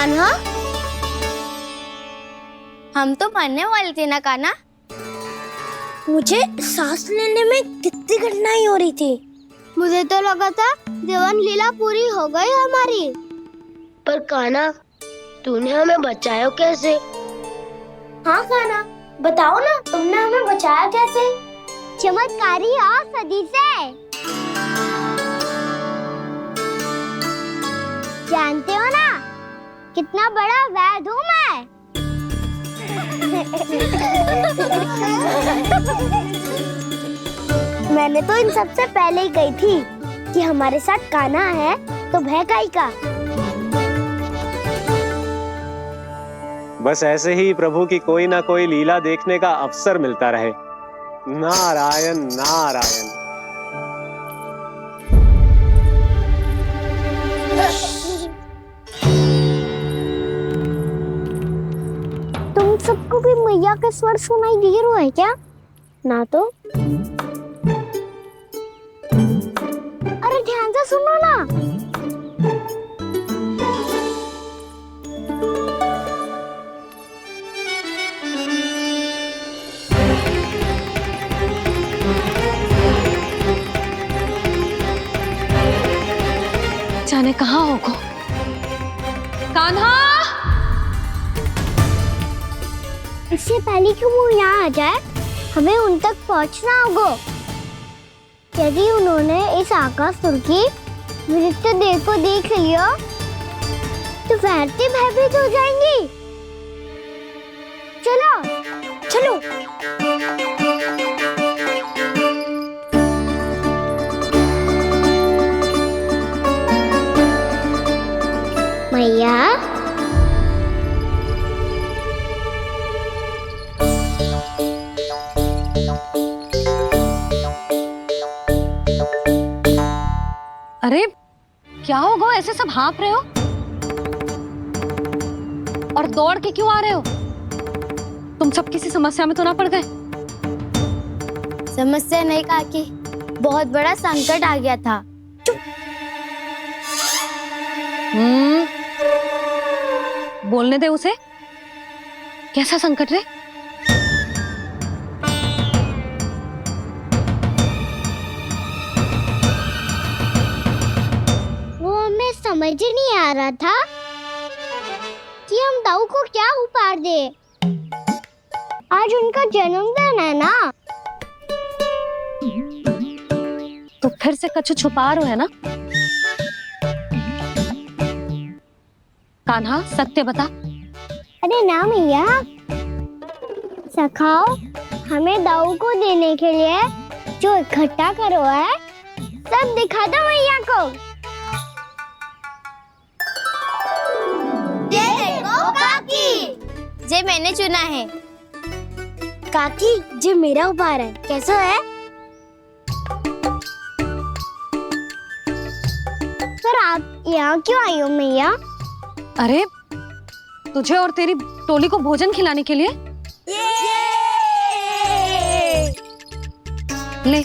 कान्हा, हम तो मरने वाले थे ना कान्हा। मुझे सांस लेने में कितनी कठिनाई हो रही थी। मुझे तो लगा था जीवन लीला पूरी हो गई हमारी। पर कान्हा, तूने हमें बचाया कैसे? हाँ कान्हा, बताओ ना, तुमने हमें बचाया कैसे? चमत्कारी औषधि से। जानते हो ना कितना बड़ा वैद्य हूँ मैं। मैंने तो इन सबसे पहले ही कही थी कि हमारे साथ कान्हा है तो भय काहे का। बस ऐसे ही प्रभु की कोई ना कोई लीला देखने का अवसर मिलता रहे। नारायण नारायण। तुम सबको भी मैया के स्वर सुनाई दे रहा है क्या? ना तो। अरे ध्यान से सुनो ना। जाने कहाँ होगो। कान्हा, इससे पहले कि वो यहाँ आ जाए, हमें उन तक पहुँचना होगा। यदि उन्होंने इस आकासुर की नृत्य देह को देख लिया तो वैरती भयभीत हो जाएंगी। चलो चलो। मैया, अरे क्या होगा, ऐसे सब हाँफ रहे हो और दौड़ के क्यों आ रहे हो? तुम सब किसी समस्या में तो ना पड़ गए? समस्या नहीं काकी, बहुत बड़ा संकट आ गया था। बोलने दे उसे। कैसा संकट रे? वो हमें समझ ही नहीं आ रहा था कि हम दाऊ को क्या उपहार दे। आज उनका जन्मदिन है ना। तो फिर से कछु छुपा रहे हो है ना? कान्हा, सत्य बता। अरे ना मैया, सखाओ हमें दाऊ को देने के लिए जो इकट्ठा करो है सब दिखा दो मैया को। ये देखो काकी, जे मैंने चुना है। काकी, जो मेरा उपहार है कैसा है? पर आप यहाँ क्यों आई हो मैया? अरे तुझे और तेरी टोली को भोजन खिलाने के लिए। ले।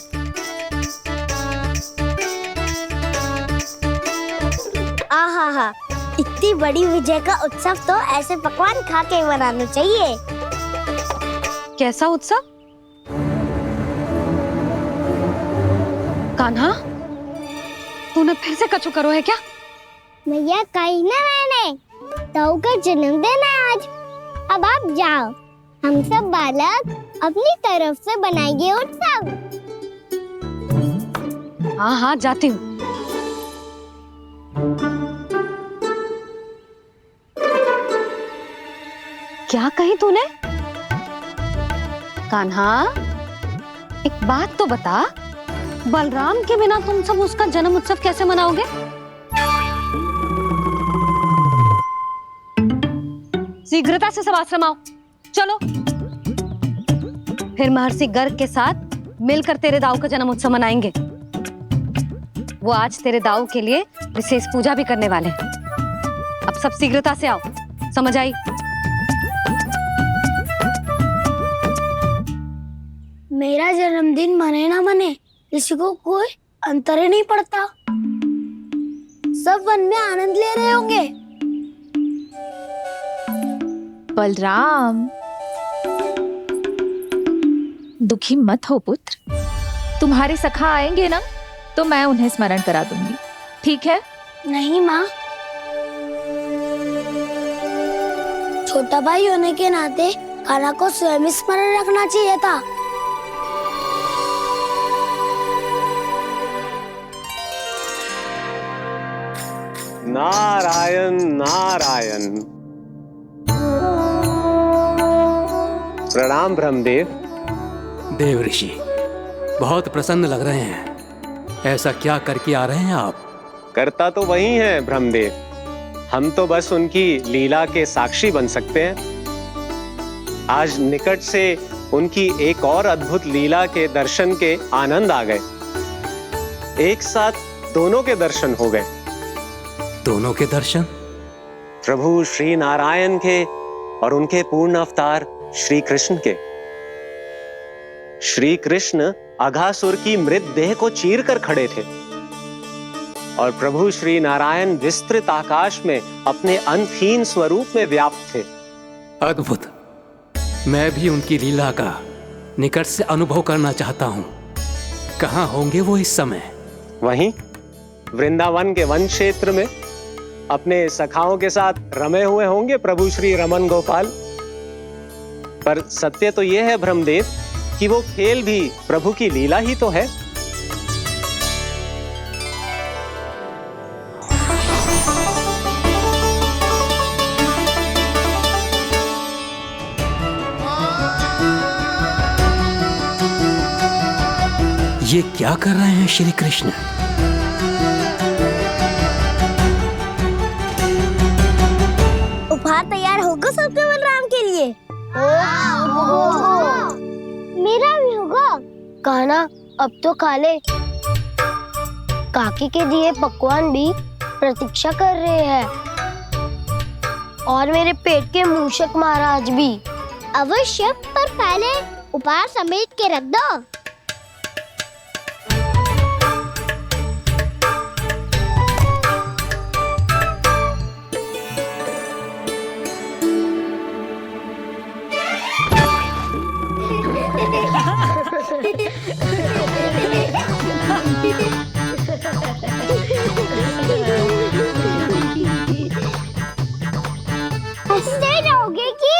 आहा, इतनी बड़ी विजय का उत्सव तो ऐसे पकवान खा के मनाना चाहिए। कैसा उत्सव? कान्हा, तूने फिर से कछु करो है क्या? भैया कहीं ना, मैंने दाऊ का जन्मदिन है आज। अब आप जाओ, हम सब बालक अपनी तरफ से बनाएंगे उत्सव। हाँ हाँ, जाती हूँ। क्या कही तूने? कान्हा, एक बात तो बता, बलराम के बिना तुम सब उसका जन्म उत्सव कैसे मनाओगे? शीघ्रता से सब आश्रम आओ, चलो। फिर महर्षि गर्ग के साथ मिलकर तेरे दाऊ का जन्म उत्सव मनाएंगे। वो आज तेरे दाऊ के लिए विशेष पूजा भी करने वाले हैं। अब सब शीघ्रता से आओ, समझ आई? मेरा जन्मदिन मने ना मने, किसी को कोई अंतर ही नहीं पड़ता। सब वन में आनंद ले रहे होंगे। बलराम, दुखी मत हो पुत्र। तुम्हारे सखा आएंगे ना तो मैं उन्हें स्मरण करा दूंगी, ठीक है? नहीं माँ, छोटा भाई होने के नाते कान्हा को स्वयं स्मरण रखना चाहिए था। नारायण नारायण। प्रणाम ब्रह्मदेव। देव ऋषि, बहुत प्रसन्न लग रहे हैं। ऐसा क्या करके आ रहे हैं आप? करता तो वही है ब्रह्मदेव, हम तो बस उनकी लीला के साक्षी बन सकते हैं। आज निकट से उनकी एक और अद्भुत लीला के दर्शन के आनंद आ गए। एक साथ दोनों के दर्शन हो गए। दोनों के दर्शन? प्रभु श्री नारायण के और उनके पूर्ण अवतार श्री कृष्ण के। श्री कृष्ण अघासुर की मृत देह को चीर कर खड़े थे और प्रभु श्री नारायण विस्तृत आकाश में अपने अंतहीन स्वरूप में व्याप्त थे। अद्भुत। मैं भी उनकी लीला का निकट से अनुभव करना चाहता हूँ। कहाँ होंगे वो इस समय? वहीं वृंदावन के वन क्षेत्र में अपने सखाओं के साथ रमे हुए होंगे प्रभु श्री रमन गोपाल। पर सत्य तो यह है ब्रह्मदेव कि वो खेल भी प्रभु की लीला ही तो है। ये क्या कर रहे हैं श्री कृष्ण? उपहार तैयार होगा सबके बलराम के लिए? मेरा भी होगा। कान्हा अब तो खा ले। काकी के दिए पकवान भी प्रतीक्षा कर रहे हैं और मेरे पेट के मूषक महाराज भी। अवश्य, पर पहले उपहार समेट के रख दो। हंसते रहोगे कि?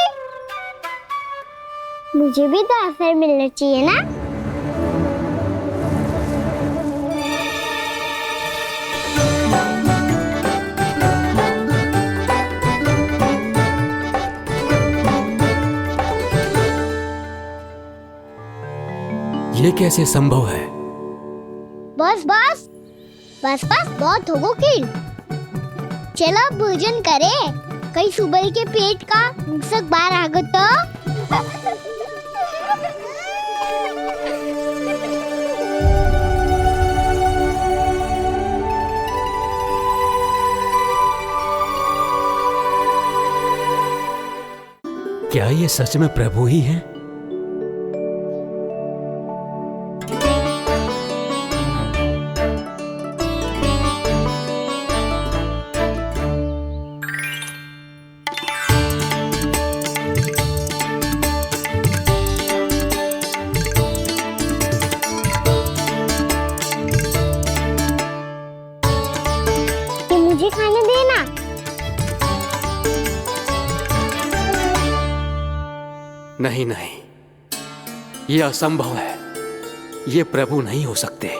मुझे भी तो अवसर मिलना चाहिए ना। ये कैसे संभव है? बस बस बस बस बहुत हो गई। चलो भोजन करें। कहीं सुबह के पेट का मूषक बाहर आ गया तो। क्या ये सच में प्रभु ही हैं? मुझे खाने देना। नहीं नहीं, ये असंभव है। ये प्रभु नहीं हो सकते।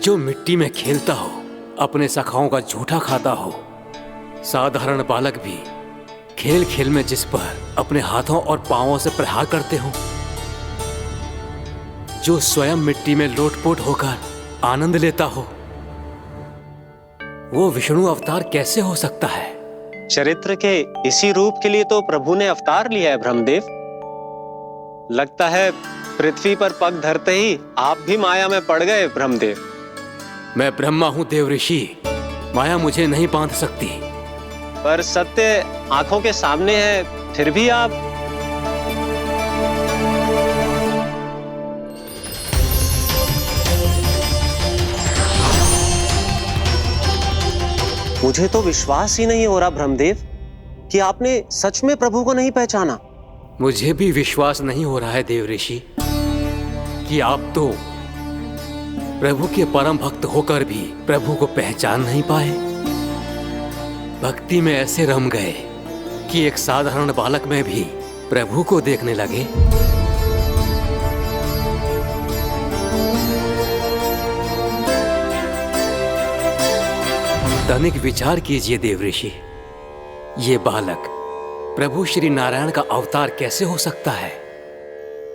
जो मिट्टी में खेलता हो, अपने सखाओं का झूठा खाता हो, साधारण बालक भी खेल खेल में जिस पर अपने हाथों और पांवों से प्रहार करते हो, जो स्वयं मिट्टी में लोटपोट होकर आनंद लेता हो, वो विष्णु अवतार कैसे हो सकता है? चरित्र के इसी रूप के लिए तो प्रभु ने अवतार लिया है ब्रह्मदेव। लगता है पृथ्वी पर पग धरते ही आप भी माया में पड़ गए ब्रह्मदेव। मैं ब्रह्मा हूं देव ऋषि, माया मुझे नहीं बांध सकती। पर सत्य आंखों के सामने है, फिर भी आप। मुझे तो विश्वास ही नहीं हो रहा ब्रह्मदेव कि आपने सच में प्रभु को नहीं पहचाना। मुझे भी विश्वास नहीं हो रहा है देव ऋषि कि आप तो प्रभु के परम भक्त होकर भी प्रभु को पहचान नहीं पाए। भक्ति में ऐसे रम गए कि एक साधारण बालक में भी प्रभु को देखने लगे। तनिक विचार कीजिए देव ऋषि, ये बालक प्रभु श्री नारायण का अवतार कैसे हो सकता है?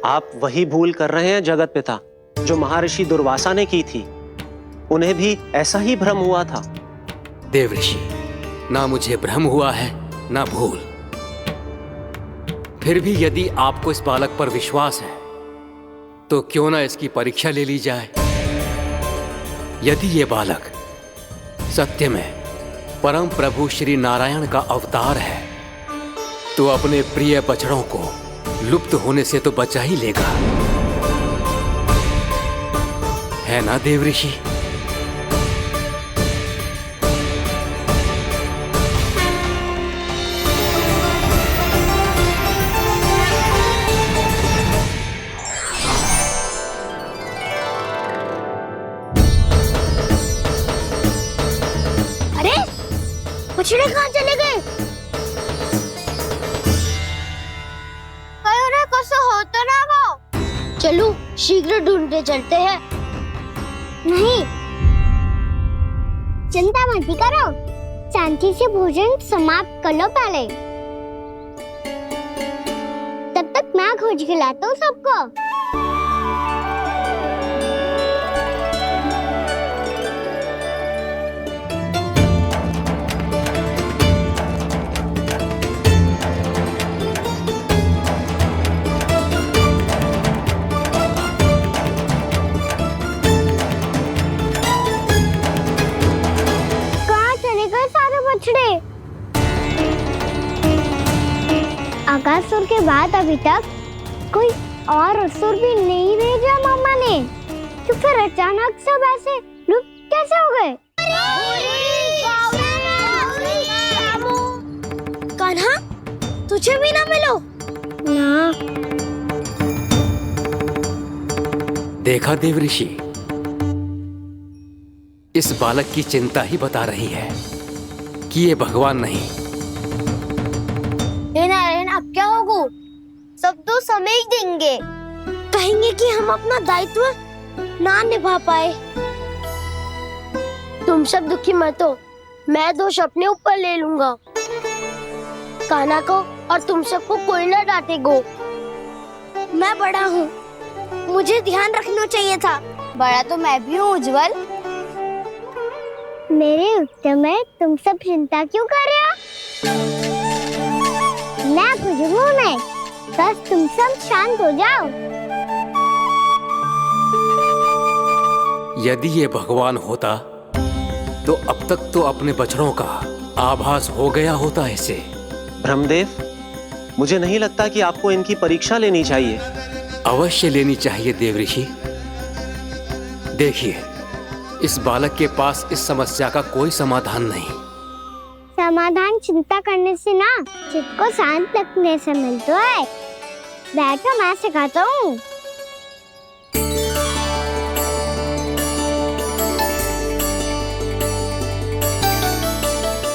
आप वही भूल कर रहे हैं जगत पिता जो महर्षि दुर्वासा ने की थी। उन्हें भी ऐसा ही भ्रम हुआ था। देव ऋषि, ना मुझे भ्रम हुआ है ना भूल। फिर भी यदि आपको इस बालक पर विश्वास है तो क्यों ना इसकी परीक्षा ले ली जाए। यदि ये बालक सत्य में परम प्रभु श्री नारायण का अवतार है तो अपने प्रिय बछड़ों को लुप्त होने से तो बचा ही लेगा, है ना देव ऋषि? अरे बछड़े कहाँ चले गए? कहीं उन्हें कुछ हो तो ना वो। चलो शीघ्र ढूंढते चलते हैं। नहीं, चिंता मत करो, शांति से भोजन समाप्त कर लो पहले। तब तक मैं खोज के लाता हूँ सबको। आकासुर के बाद अभी तक कोई और असुर भी नहीं भेजा मामा ने, तो फिर अचानक सब ऐसे लुप्त कैसे हो गए? कान्हा, तुझे भी ना मिलो ना। देखा देव ऋषि, इस बालक की चिंता ही बता रही है कि ये भगवान नहीं। हे नारायण, अब क्या होगा? सब तो समझ देंगे, कहेंगे कि हम अपना दायित्व ना निभा पाए। तुम सब दुखी मत हो, मैं दोष अपने ऊपर ले लूंगा। कान्हा को और तुम सबको कोई ना डांटेगो। मैं बड़ा हूँ, मुझे ध्यान रखना चाहिए था। बड़ा तो मैं भी हूँ उज्जवल। मेरे उत्तर में तुम सब चिंता क्यों कर रहे हो? मैं बुझूंगा नहीं, बस तुम सब शांत हो जाओ। यदि ये भगवान होता तो अब तक तो अपने बछड़ों का आभास हो गया होता इसे। ब्रह्मदेव, मुझे नहीं लगता कि आपको इनकी परीक्षा लेनी चाहिए। अवश्य लेनी चाहिए देव ऋषि। देखिए, इस बालक के पास इस समस्या का कोई समाधान नहीं। समाधान चिंता करने से ना, चित्त को शांत रखने से मिलता है। बैठो, मैं सिखाता हूँ।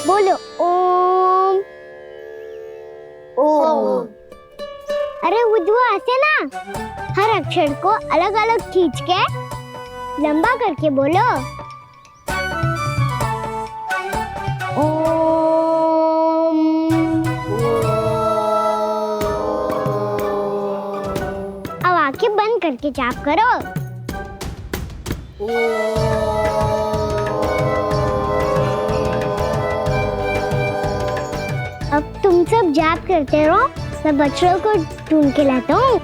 बोलो ओम। ओम। अरे उद्वा, ऐसे ना हर अक्षर को अलग अलग खींच के लंबा करके बोलो। अब आंखें बंद करके जाप करो। अब तुम सब जाप करते रहो, मैं बच्चों को ढूंढ के लाता हूँ।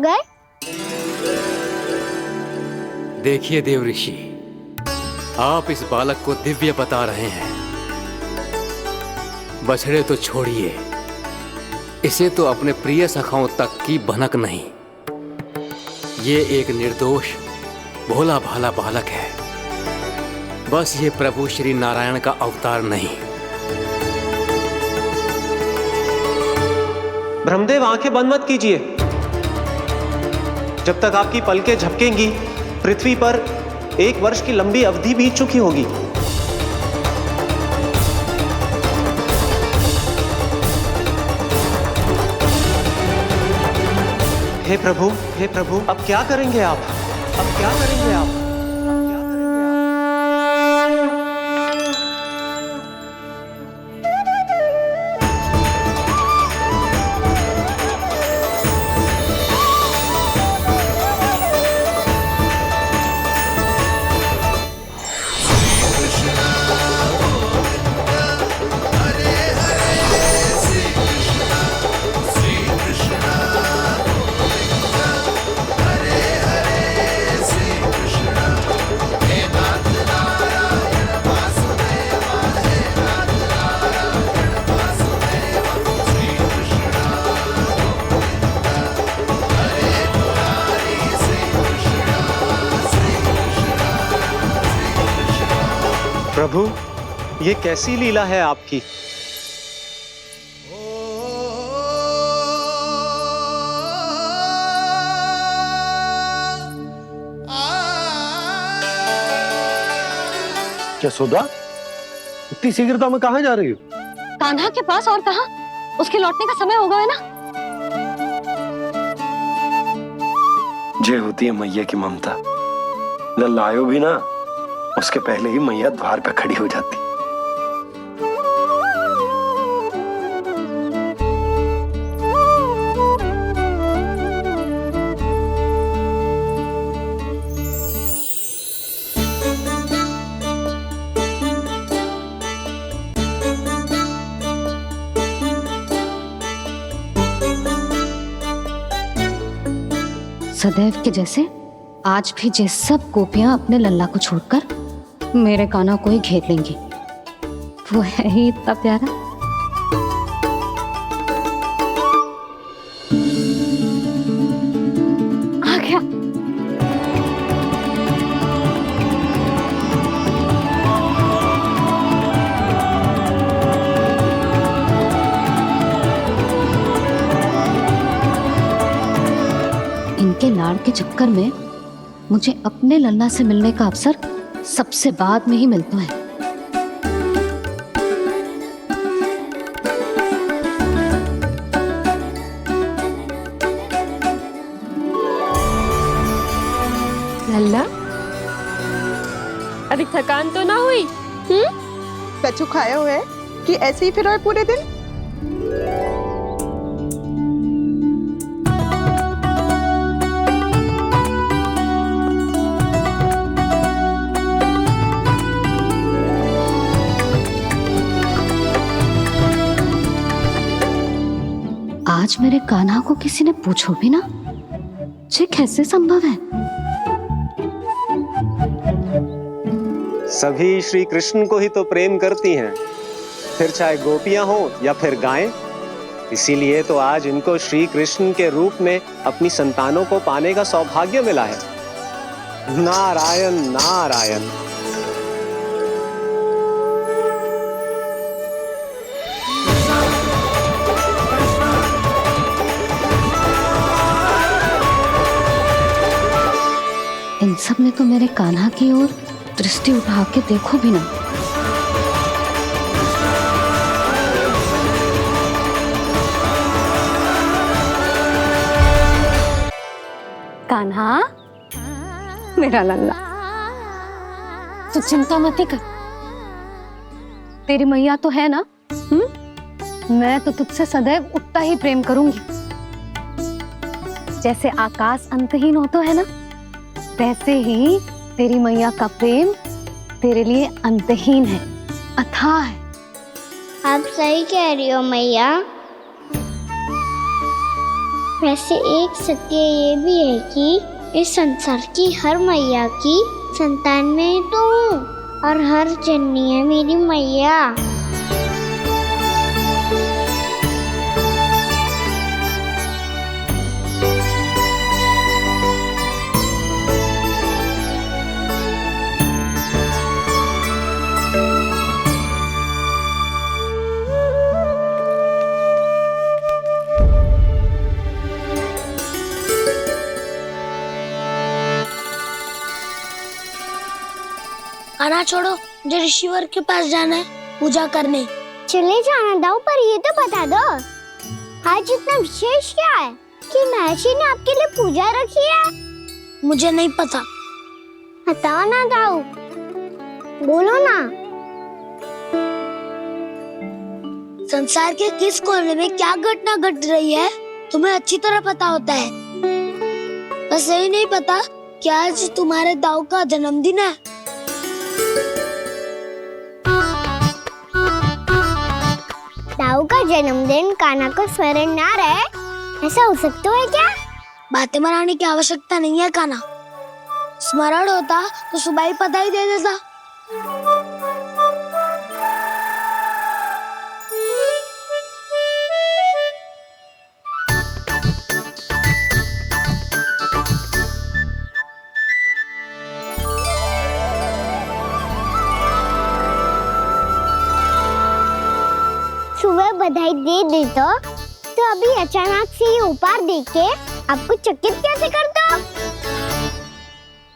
गए? देखिए देव ऋषि, आप इस बालक को दिव्य बता रहे हैं। बछड़े तो छोड़िए, इसे तो अपने प्रिय सखाओं तक की भनक नहीं। ये एक निर्दोष भोला भाला बालक है, बस ये प्रभु श्री नारायण का अवतार नहीं। ब्रह्मदेव, आंखें बंद मत कीजिए। जब तक आपकी पलकें झपकेंगी, पृथ्वी पर 1 वर्ष की लंबी अवधि बीत चुकी होगी। हे प्रभु, अब क्या करेंगे आप? अब क्या करेंगे आप? प्रभु, ये कैसी लीला है आपकी? यशोदा, इतनी शीघ्रता में कहाँ जा रही हो? कान्हा के पास, और कहाँ? उसके लौटने का समय होगा है ना। जय होती है मैया की ममता। लल्लायो भी ना, उसके पहले ही मैया द्वार पे खड़ी हो जाती। सदैव के जैसे आज भी ये सब गोपियां अपने लल्ला को छोड़कर मेरे कान्हा को ही घेर लेंगी। वो है ही इतना प्यारा। आ गया। इनके लाड़ के चक्कर में मुझे अपने लल्ला से मिलने का अवसर सबसे बाद में ही मिलता है। लल्ला, अभी थकान तो ना हुई? कछु खाया हुआ है कि ऐसे ही फिरो पूरे दिन? आज मेरे कान्हा को किसी ने पूछो भी ना, ये कैसे संभव है? सभी श्री कृष्ण को ही तो प्रेम करती हैं, फिर चाहे गोपियां हो या फिर गायें। इसीलिए तो आज इनको श्री कृष्ण के रूप में अपनी संतानों को पाने का सौभाग्य मिला है। नारायण नारायण। इन सब ने तो मेरे कान्हा की ओर दृष्टि उठा के देखो भी ना। कान्हा, मेरा लल्ला, तू चिंता मत कर। तेरी मैया तो है ना? मैं तो तुझसे सदैव उतना ही प्रेम करूंगी। जैसे आकाश अंतहीन हो तो है ना, वैसे ही तेरी मैया का प्रेम तेरे लिए अंतहीन है, अथाह है। आप सही कह रही हो मैया। वैसे एक सत्य ये भी है कि इस संसार की हर मैया की संतान में तो हूँ और हर जननी है मेरी मैया। खाना छोड़ो, मुझे ऋषिवर के पास जाना है पूजा करने। चले जाना दाऊ, पर ये तो बता दो आज इतना विशेष क्या है कि महर्षि ने आपके लिए पूजा रखी है? मुझे नहीं पता। बताओ ना दाऊ, बोलो ना। संसार के किस कोने में क्या घटना घट रही है तुम्हें अच्छी तरह पता होता है। बस यही नहीं पता कि आज तुम्हारे दाऊ का जन्मदिन है। दाऊ का जन्मदिन कान्हा को स्मरण ना रहे, ऐसा हो सकता है क्या? बातें बनाने की आवश्यकता नहीं है कान्हा। स्मरण होता तो सुबह ही पता ही दे देता। सुबह बधाई दे देता तो अभी अचानक से ये उपहार देख के आपको चकित कैसे कर दो?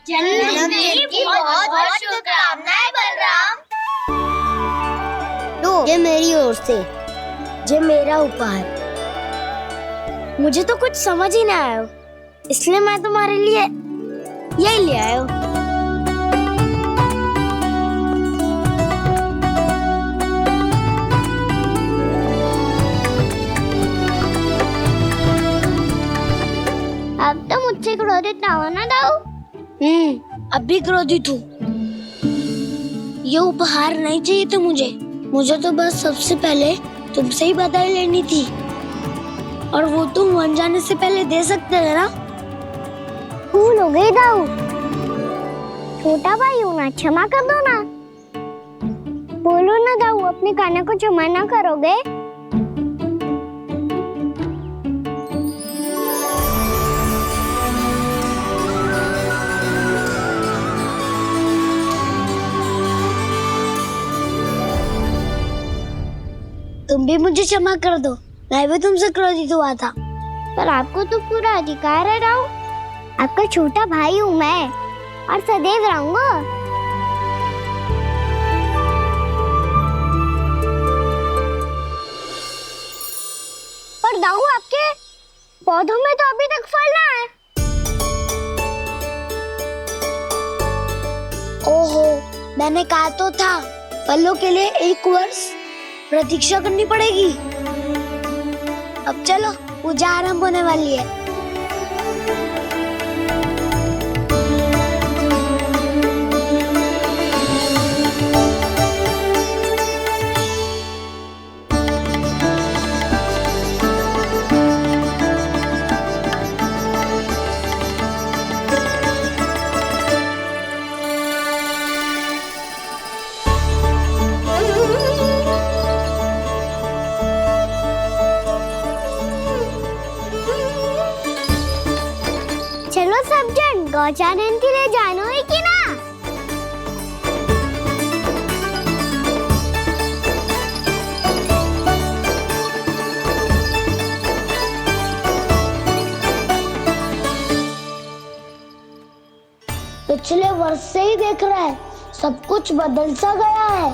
जन्मदिन की बहुत-बहुत शुभकामनाएं बलराम। लो, ये मेरी ओर से, ये मेरा उपहार। मुझे तो कुछ समझ ही ना आया, इसलिए मैं तुम्हारे लिए यही ले आया हूँ। अब तो मुझसे क्रोधित ना हो ना दाऊ। अब भी क्रोधित हूँ। ये उपहार नहीं चाहिए था मुझे तो बस सबसे पहले तुमसे ही बधाई लेनी थी, और वो तुम वन जाने से पहले दे सकते थे ना। भूल हो गई दाऊ, छोटा भाई हूँ ना, क्षमा कर दो ना। बोलो ना दाऊ, अपने कान्हा को क्षमा ना करोगे? तुम भी मुझे क्षमा कर दो, मैं भी तुमसे क्रोधित हुआ था। पर आपको तो पूरा अधिकार है दाऊ, आपका छोटा भाई हूँ मैं और सदैव रहूंगा। पर दाऊ, आपके पौधों में तो अभी तक फल ना है। ओहो, मैंने कहा तो था फलों के लिए 1 वर्ष प्रतीक्षा करनी पड़ेगी। अब चलो, पूजा आरंभ होने वाली है। चलो सब जन गौचारण के लिए जानो है कि ना? पिछले वर्ष से ही देख रहा है, सब कुछ बदल सा गया है।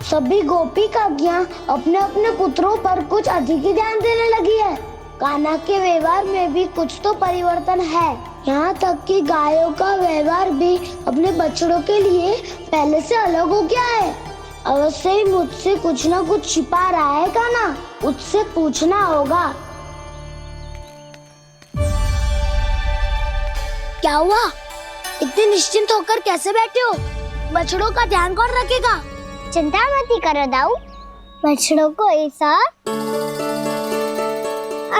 सभी गोपी काकियां अपने अपने पुत्रों पर कुछ अधिक ही ध्यान देने लगी है। कान्हा के व्यवहार में भी कुछ तो परिवर्तन है। यहाँ तक कि गायों का व्यवहार भी अपने बछड़ों के लिए पहले से अलग हो गया है। अवश्य ही मुझसे कुछ ना कुछ छिपा रहा है कान्हा, उससे पूछना होगा। क्या हुआ? इतने निश्चिंत होकर कैसे बैठे हो? बछड़ों का ध्यान कौन रखेगा? चिंता मत करो दाऊ, बछड़ों को ऐसा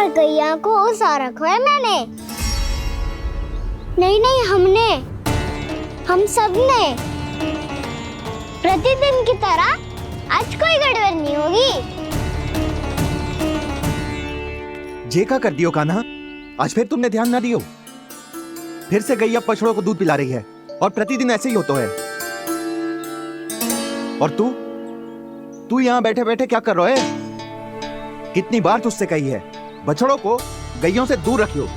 और गैया को उसा रखा है मैंने। नहीं, हमने, हम सब ने। प्रतिदिन की तरह आज कोई गड़बड़ नहीं होगी। जे का कर दियो कान्हा, आज फिर तुमने ध्यान ना दियो। फिर से गैया बछड़ों को दूध पिला रही है और प्रतिदिन ऐसे ही होता है। और तू यहां बैठे बैठे क्या कर रहा है? कितनी बार तुझसे कही है बछड़ों को गैयों से दूर रखियो।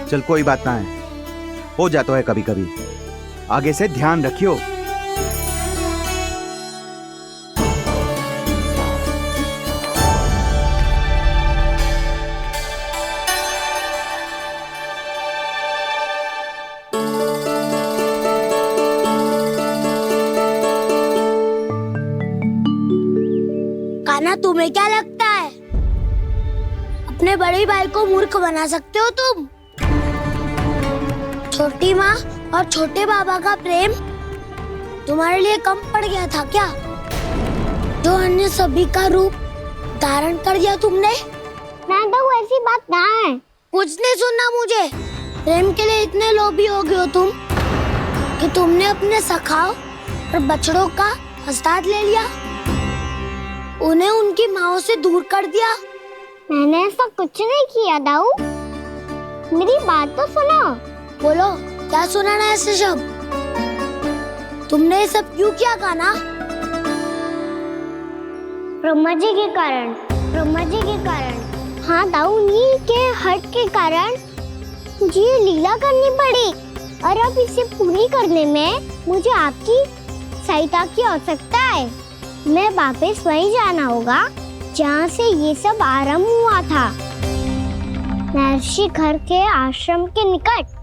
चल कोई बात ना है, हो जाता है कभी कभी। आगे से ध्यान रखियो। कान्हा, तुम्हें क्या लगता है अपने बड़े भाई को मूर्ख बना सकते हो तुम? छोटी माँ और छोटे बाबा का प्रेम तुम्हारे लिए कम पड़ गया था क्या? जो अन्य सभी का रूप धारण कर दिया तुमने? ना तो ऐसी बात ना है। कुछ नहीं सुनना मुझे। प्रेम के लिए इतने लोभी हो गए हो तुम कि तुमने अपने सखाओ और बछड़ों का हस्ताक्षर ले लिया, उन्हें उनकी माँओं से दूर कर दिया। मैंने ऐसा कुछ नहीं किया दाऊ, मेरी बात तो सुनो। बोलो, क्या सुनाना है ऐसे शब्द? तुमने ये सब क्यों किया कान्हा? ब्रह्मा जी के कारण। हाँ दाऊ, उन्हीं के हट के कारण मुझे ये लीला करनी पड़ी, और अब इसे पूरी करने में मुझे आपकी सहायता की आवश्यकता है। मैं वापस वहीं जाना होगा जहाँ से ये सब आरंभ हुआ था, महर्षि घर के आश्रम के निकट।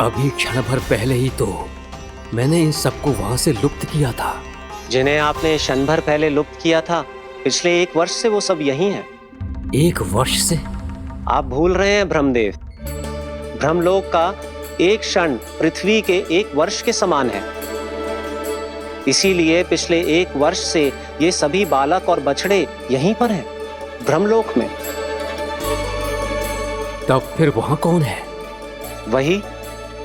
अभी क्षण भर पहले ही तो मैंने इन सबको वहां से लुप्त किया था। जिन्हें आपने क्षण भर पहले लुप्त किया था, पिछले 1 वर्ष से वो सब यही हैं। 1 वर्ष से? आप भूल रहे हैं ब्रह्मदेव। ब्रह्मलोक का एक क्षण पृथ्वी के 1 वर्ष के समान है। इसीलिए पिछले 1 वर्ष से ये सभी बालक और बछड़े यहीं पर हैं, ब्रह्मलोक में। तब फिर वहां कौन है? वही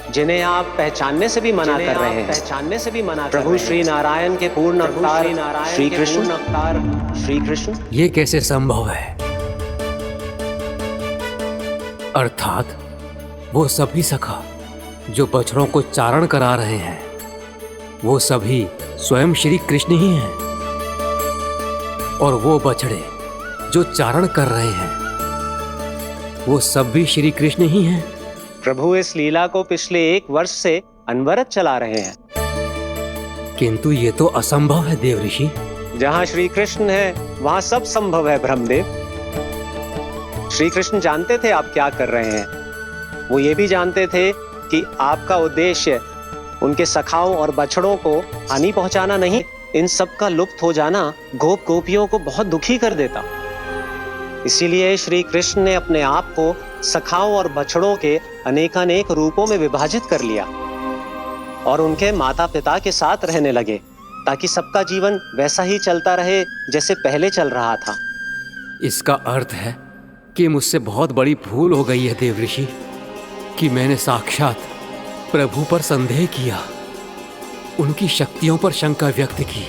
जिन्हें आप पहचानने से भी मना कर रहे हैं। प्रभु श्री नारायण के पूर्ण अवतार श्री कृष्ण। ये कैसे संभव है? अर्थात वो सभी सखा जो बछड़ों को चारण करा रहे हैं, वो सभी स्वयं श्री कृष्ण ही हैं। और वो बछड़े जो चारण कर रहे हैं, वो सब भी श्री कृष्ण ही हैं। प्रभु इस लीला को पिछले 1 वर्ष से अनवरत चला रहे हैं। किंतु ये तो असंभव है देव ऋषि। जहाँ श्री कृष्ण है वहाँ सब संभव है ब्रह्मदेव। श्री कृष्ण जानते थे आप क्या कर रहे हैं। वो ये भी जानते थे कि आपका उद्देश्य उनके सखाओं और बछड़ों को हानि पहुंचाना नहीं। इन सब का लुप्त हो जाना गोप गोपियों को बहुत दुखी कर देता। इसीलिए श्री कृष्ण ने अपने आप को सखाओं और बछड़ों के अनेकानेक रूपों में विभाजित कर लिया और उनके माता पिता के साथ रहने लगे, ताकि सबका जीवन वैसा ही चलता रहे जैसे पहले चल रहा था। इसका अर्थ है कि मुझसे बहुत बड़ी भूल हो गई है देव ऋषि, कि मैंने साक्षात प्रभु पर संदेह किया, उनकी शक्तियों पर शंका व्यक्त की,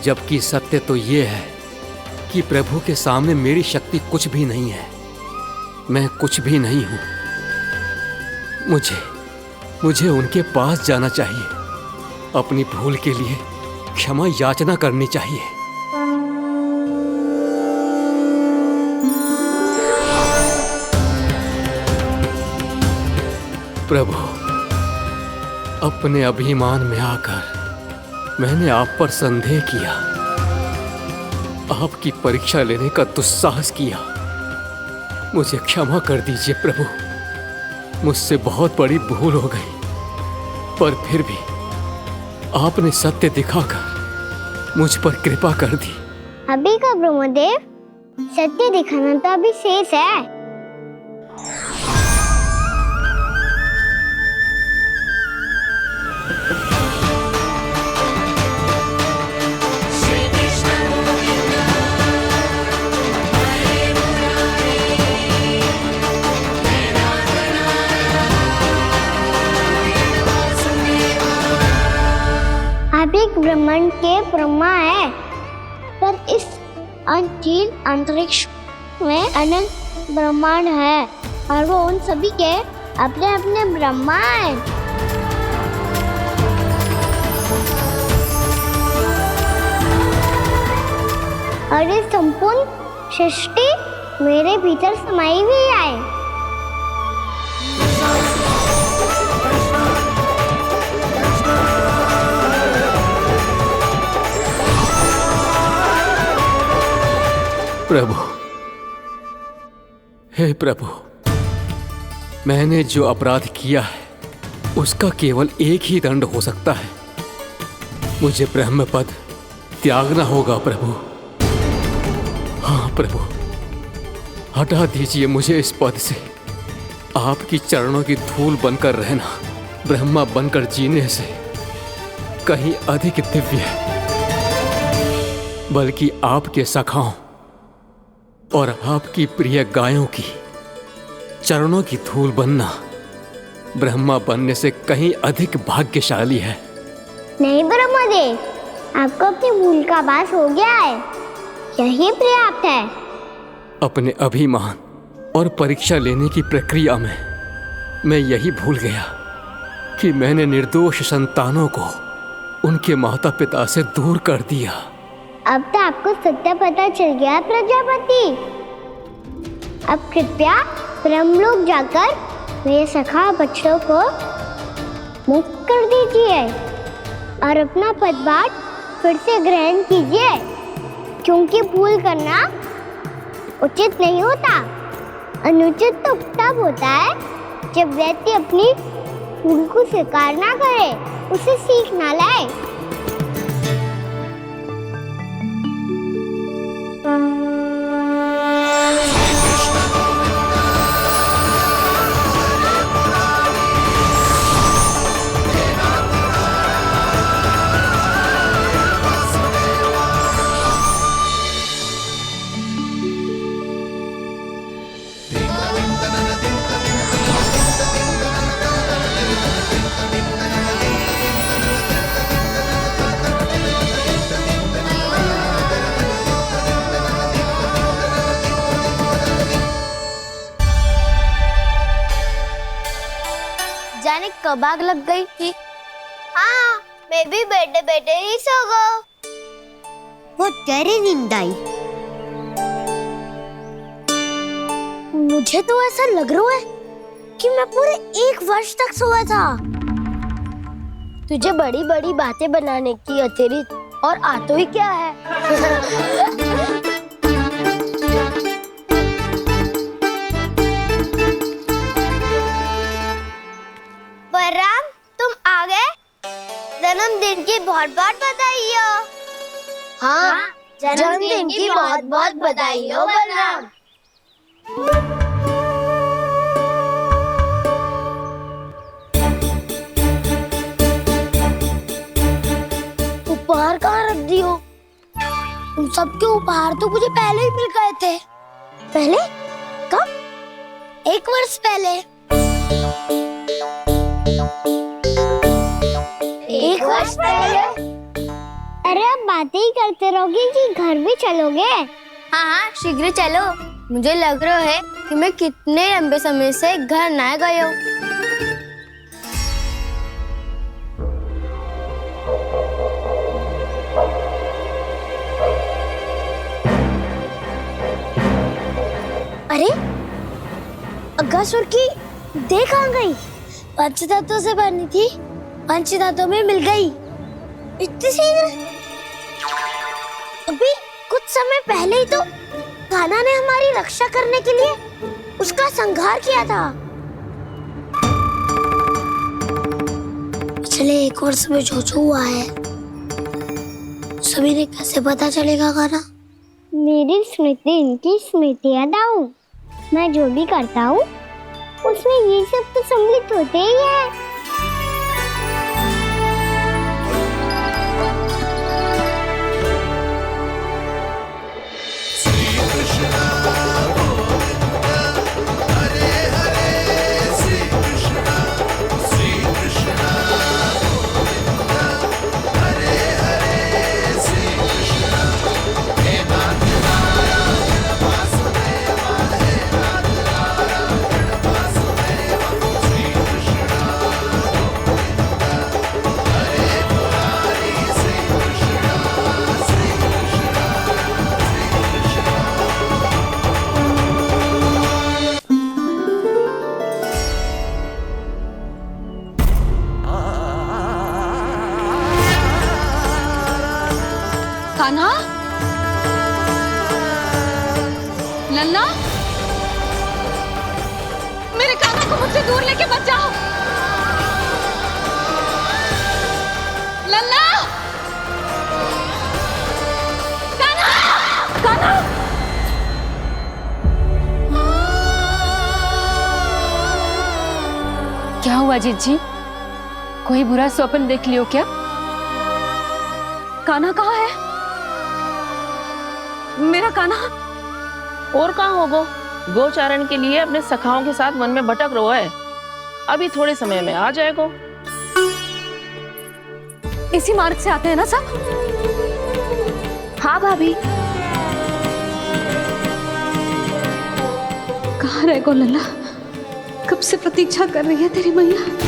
जबकि सत्य तो ये है कि प्रभु के सामने मेरी शक्ति कुछ भी नहीं है। मैं कुछ भी नहीं हूं। मुझे उनके पास जाना चाहिए। अपनी भूल के लिए क्षमा याचना करनी चाहिए। प्रभु, अपने अभिमान में आकर मैंने आप पर संदेह किया, आपकी परीक्षा लेने का दुस्साहस किया। मुझे क्षमा कर दीजिए प्रभु, मुझसे बहुत बड़ी भूल हो गई, पर फिर भी आपने सत्य दिखाकर मुझ पर कृपा कर दी। अभी का ब्रह्मदेव, सत्य दिखाना तो अभी शेष है। आप एक ब्रह्मांड के ब्रह्मा है, पर इस अनंत अंतरिक्ष में अनंत ब्रह्मांड है और वो उन सभी के अपने अपने ब्रह्मा हैं। और ये संपूर्ण सृष्टि मेरे भीतर समाई हुई है। प्रभु, हे प्रभु, मैंने जो अपराध किया है उसका केवल एक ही दंड हो सकता है। मुझे ब्रह्म पद त्यागना होगा प्रभु। हाँ प्रभु, हटा दीजिए मुझे इस पद से। आपकी चरणों की धूल बनकर रहना ब्रह्मा बनकर जीने से कहीं अधिक दिव्य है। बल्कि आपके सखाओं और आपकी प्रिय गायों की चरणों की धूल बनना ब्रह्मा बनने से कहीं अधिक भाग्यशाली है। नहीं ब्रह्मदेव, आपको अपनी भूल का आभास हो गया है, यही पर्याप्त है। अपने अभिमान और परीक्षा लेने की प्रक्रिया में मैं यही भूल गया कि मैंने निर्दोष संतानों को उनके माता पिता से दूर कर दिया। अब तो आपको सत्य पता चल गया प्रजापति। अब कृपया ब्रह्मलोक जाकर मेरे सखा बच्चों को मुक्त कर दीजिए और अपना पदभार फिर से ग्रहण कीजिए, क्योंकि भूल करना उचित नहीं होता। अनुचित तो तब होता है जब व्यक्ति अपनी भूल को स्वीकार ना करे, उसे सीख ना लाए। जाने कब आग लग गई थी। हाँ, मैं भी बैठे बैठे ही सो गया। वो तेरी नींद आई। मुझे तो ऐसा लग रहा है कि मैं पूरे 1 वर्ष तक सोया था। तुझे बड़ी बड़ी बातें बनाने की अतिरिक्त और आता ही क्या है? बलराम, तुम आ गए? जन्मदिन की बहुत बहुत बधाई हो। हाँ, जन्मदिन की बहुत बहुत बधाई हो बलराम। उपहार कहाँ रख दी हो? तुम सबके उपहार तो मुझे पहले ही मिल गए थे। पहले? कब? 1 वर्ष पहले। 1 वर्ष पहले? अरे अब बातें ही करते रहोगे कि घर भी चलोगे? हाँ, शीघ्र चलो। मुझे लग रहा है कि मैं कितने लंबे समय से घर ना गया हूँ। अरे, अगासुर की देह कहाँ गई? पंचतत्वों से बनी थी, पंचतत्वों में मिल गई। इतनी शीघ्र? अभी कुछ समय पहले ही तो कान्हा ने हमारी रक्षा करने के लिए उसका संहार किया था। पिछले 1 वर्ष में जो जो हुआ है सभी ने कैसे पता चलेगा कान्हा? मेरी स्मृति इनकी स्मृति अदाऊं। मैं जो भी करता हूँ उसमें ये सब तो सम्मिलित होते ही है। कान्हा, लल्ला, मेरे कान्हा को मुझसे दूर लेके मत जाओ। लल्ला, कान्हा, कान्हा। क्या हुआ जीजी? कोई बुरा स्वप्न देख लियो क्या? कान्हा कहाँ है? मेरा कान्हा? और कहाँ होगो? गोचारण के लिए अपने सखाओं के साथ वन में भटक रहा है। अभी थोड़े समय में आ जाएगा। इसी मार्ग से आते हैं ना सब? हाँ भाभी। कहाँ रह गो लल्ला? कब से प्रतीक्षा कर रही है तेरी मैया।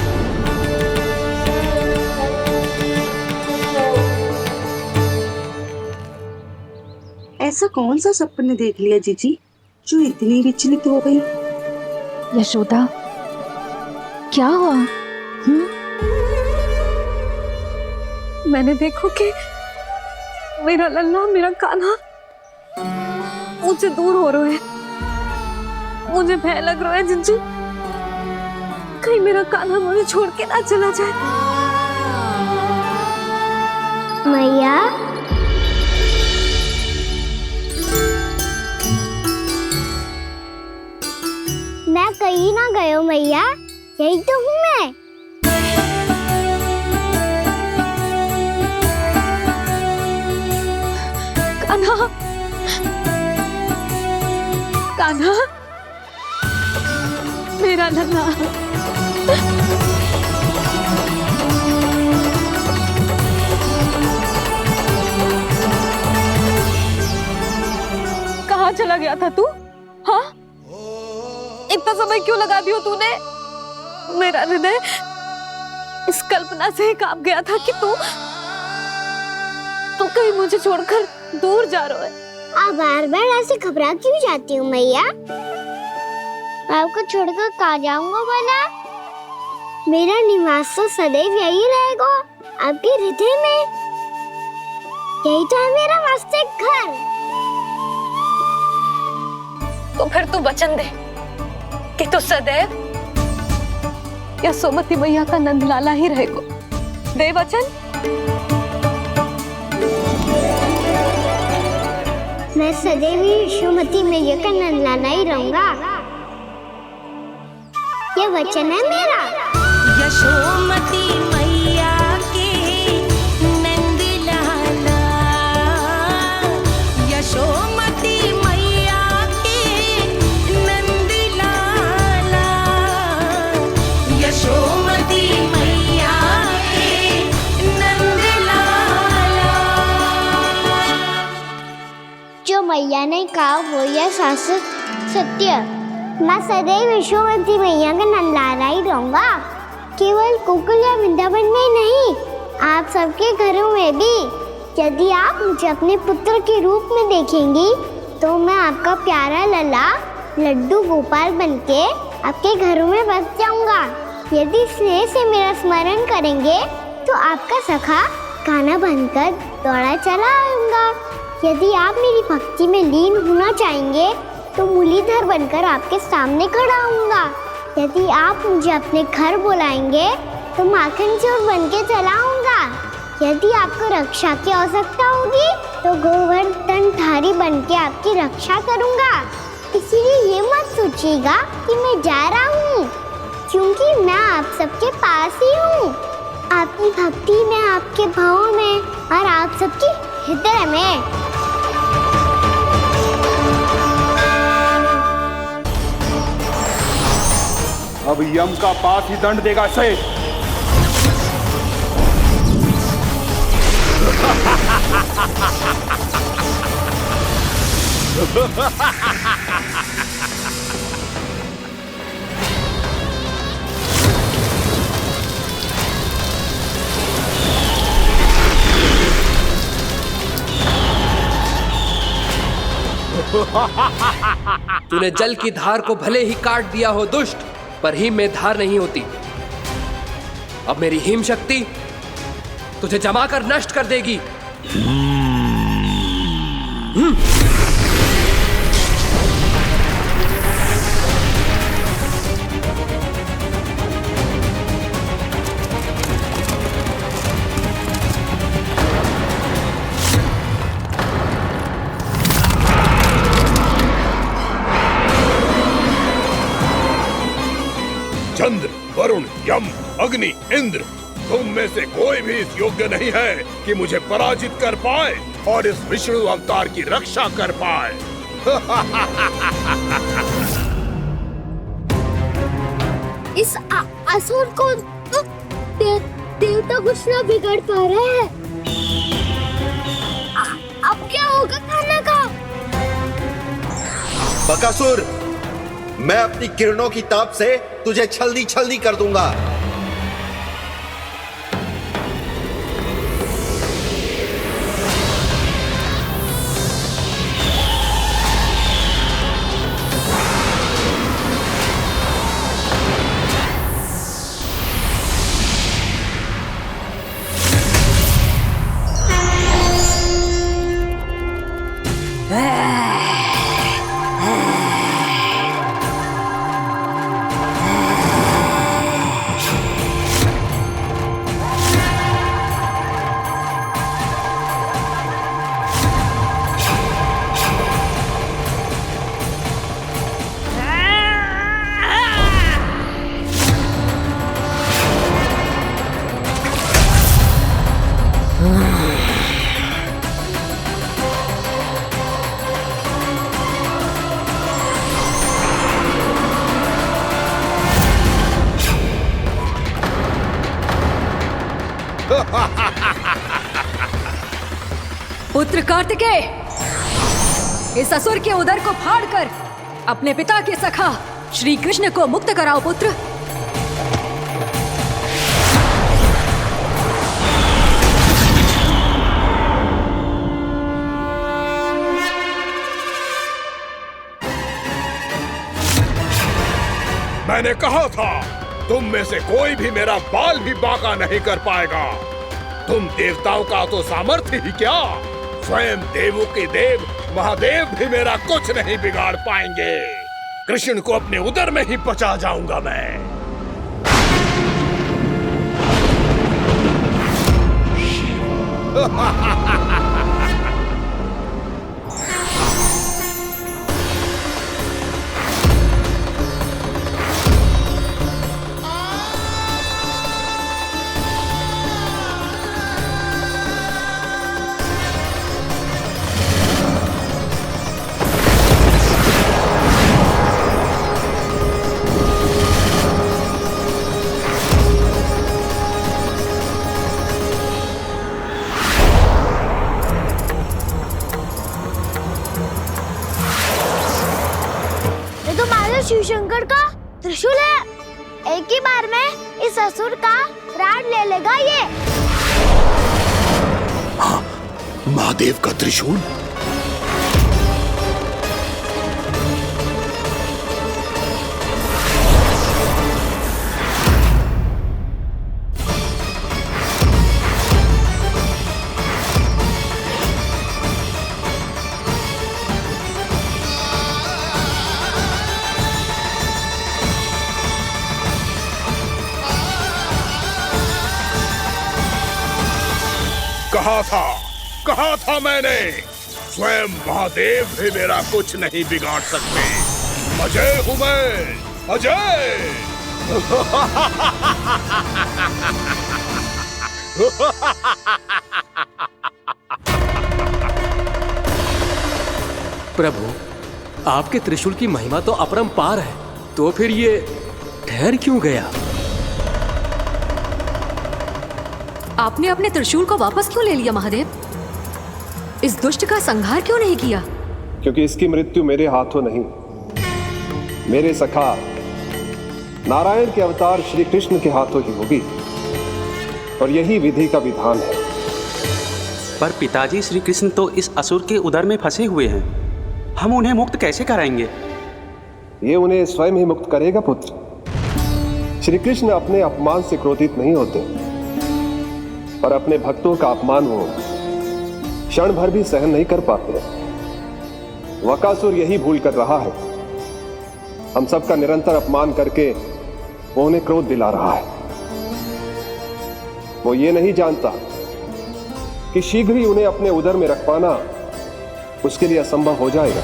ऐसा कौन सा सपने देख लिया जीजी जो इतनी विचलित हो गई? यशोदा, क्या हुआ? मैंने देखो कि मेरा लल्ला, मेरा कान्हा मुझसे दूर हो रहे हैं। मुझे भय लग रहा है जिंजी, कहीं मेरा कान्हा मुझे छोड़ के ना चला जाए। मैया, मैं कहीं ना गयो मैया, यही तो हूँ मैं। कान्हा, कान्हा, मेरा लल्ला। कहाँ चला गया था तू? हाँ, इतना समय क्यों लगा दिया तूने? मेरा हृदय इस कल्पना से ही कांप गया था कि तू कहीं मुझे छोड़कर दूर जा रहा है। आप बार बार ऐसे घबरा क्यों जाती हूँ मैया? आपको छोड़कर कहाँ जाऊंगा भला? मेरा निवास तो सदैव यही रहेगा, आपके हृदय में। यही तो है मेरा वास्तविक घर। तो फिर तू वचन दे कि तू सदैव यशोमती मैया का नंदलाला ही रहेगा। दे वचन। मैं सदैव यशोमती मैया का नंदलाला ही रहूंगा, ये वचन है मेरा। यशोमती मैया के नंदलाला, यशोमती मैया के नंदलाला, यशोमती मैया के नंदलाला। जो मैया ने कहा वो यह शाश्वत सत्य। मैं सदैव यशोमती मैया का नंदलाला ही रहूंगा, केवल गोकुल या वृंदावन में नहीं, आप सबके घरों में भी। यदि आप मुझे अपने पुत्र के रूप में देखेंगी तो मैं आपका प्यारा लल्ला लड्डू गोपाल बनके आपके घरों में बस जाऊंगा। यदि स्नेह से मेरा स्मरण करेंगे तो आपका सखा कान्हा बनकर दौड़ा चला आऊंगा। यदि आप मेरी भक्ति में लीन होना चाहेंगे तो मुरलीधर बनकर आपके सामने खड़ा होऊंगा। यदि आप मुझे अपने घर बुलाएंगे तो माखन चोर बन के चला आऊंगा। यदि आपको रक्षा की आवश्यकता होगी तो गोवर्धनधारी बन के आपकी रक्षा करूंगा। इसीलिए ये मत सोचिएगा कि मैं जा रहा हूँ, क्योंकि मैं आप सबके पास ही हूँ, आपकी भक्ति में, आपके भाव में और आप सबके हृदय में। अब यम का पास ही दंड देगा इसे। तूने जल की धार को भले ही काट दिया हो दुष्ट, पर हिम में धार नहीं होती। अब मेरी हिम शक्ति तुझे जमा कर नष्ट कर देगी। चंद्र, वरुण, यम, अग्नि, इंद्र, तुम में से कोई भी इस योग्य नहीं है कि मुझे पराजित कर पाए और इस विष्णु अवतार की रक्षा कर पाए। इस असुर को तो देवता कुछ ना बिगाड़ पा रहे हैं। अब क्या होगा खाना का? बकासुर, मैं अपनी किरणों की ताप से तुझे छलनी छलनी कर दूंगा। पुत्र कार्तिकेय, इस असुर के उदर को फाड़कर अपने पिता के सखा श्री कृष्ण को मुक्त कराओ पुत्र। मैंने कहा था, तुम में से कोई भी मेरा बाल भी बांका नहीं कर पाएगा। तुम देवताओं का तो सामर्थ्य ही क्या, स्वयं देवों के देव महादेव भी मेरा कुछ नहीं बिगाड़ पाएंगे। कृष्ण को अपने उदर में ही पचा जाऊंगा मैं। शिव शंकर का त्रिशूल है। एक ही बार में इस असुर का प्राण ले लेगा ये। हाँ, महादेव का त्रिशूल। कहा था मैंने, स्वयं महादेव भी मेरा कुछ नहीं बिगाड़ सकते। अजय हूं मैं, अजय। प्रभु, आपके त्रिशूल की महिमा तो अपरंपार है, तो फिर ये ठहर क्यों गया? आपने अपने त्रिशूल को वापस क्यों ले लिया महादेव? इस दुष्ट का संहार क्यों नहीं किया? क्योंकि इसकी मृत्यु मेरे हाथों नहीं, मेरे सखा नारायण के अवतार श्री कृष्ण के हाथों ही होगी, और यही विधि का विधान है। पर पिताजी, श्री कृष्ण तो इस असुर के उदर में फंसे हुए हैं, हम उन्हें मुक्त कैसे कराएंगे? ये उन्हें स्वयं ही मुक्त करेगा पुत्र। श्री कृष्ण अपने अपमान से क्रोधित नहीं होते, पर अपने भक्तों का अपमान वो क्षण भर भी सहन नहीं कर पाते। वकासुर यही भूल कर रहा है, हम सबका निरंतर अपमान करके वो उन्हें क्रोध दिला रहा है। वो ये नहीं जानता कि शीघ्र ही उन्हें अपने उदर में रख पाना उसके लिए असंभव हो जाएगा।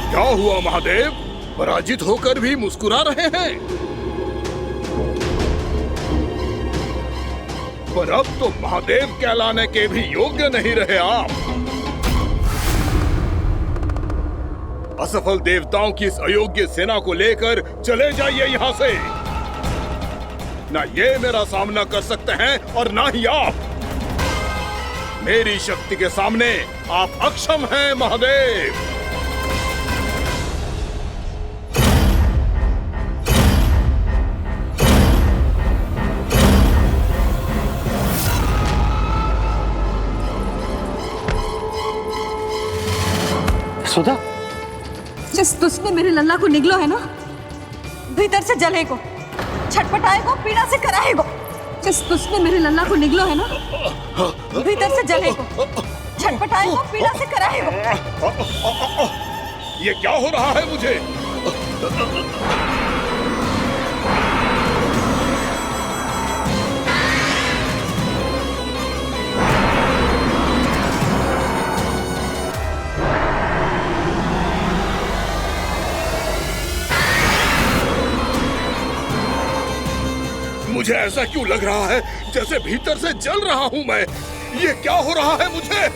क्या हुआ महादेव, पराजित होकर भी मुस्कुरा रहे हैं? पर अब तो महादेव कहलाने के भी योग्य नहीं रहे आप। असफल देवताओं की इस अयोग्य सेना को लेकर चले जाइए यहाँ से। ना ये मेरा सामना कर सकते हैं और ना ही आप। मेरी शक्ति के सामने आप अक्षम हैं महादेव। सुधा, जिस दुष्ट ने मेरे लल्ला को निगलो है ना, भीतर से जलेगो, छटपटाएगो, पीड़ा से कराएगो। जिस दुष्ट ने मेरे लल्ला को निगलो है ना, भीतर से जलेगो, छटपटाएगो, पीड़ा से कराएगो। ये क्या हो रहा है मुझे? मुझे ऐसा क्यों लग रहा है जैसे भीतर से जल रहा हूं मैं? ये क्या हो रहा है मुझे?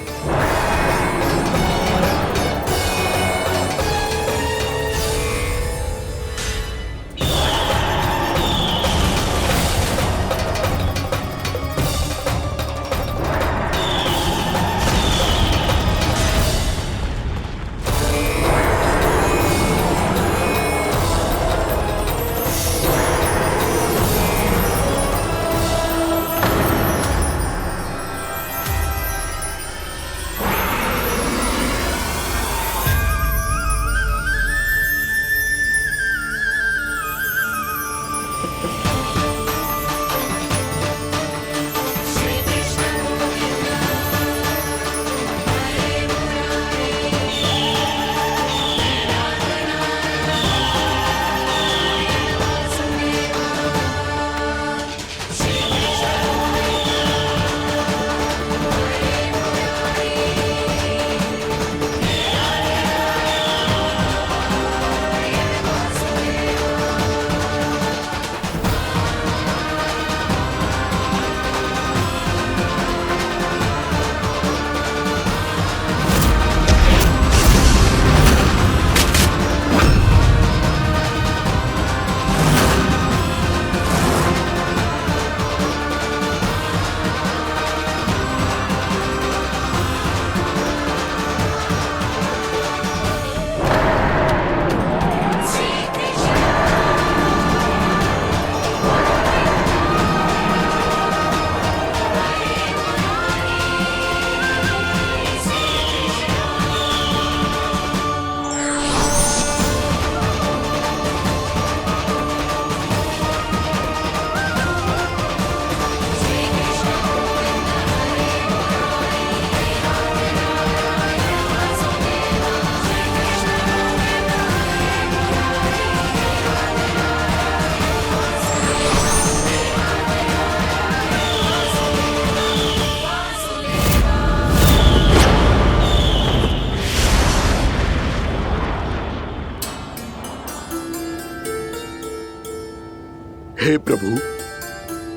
हे प्रभु,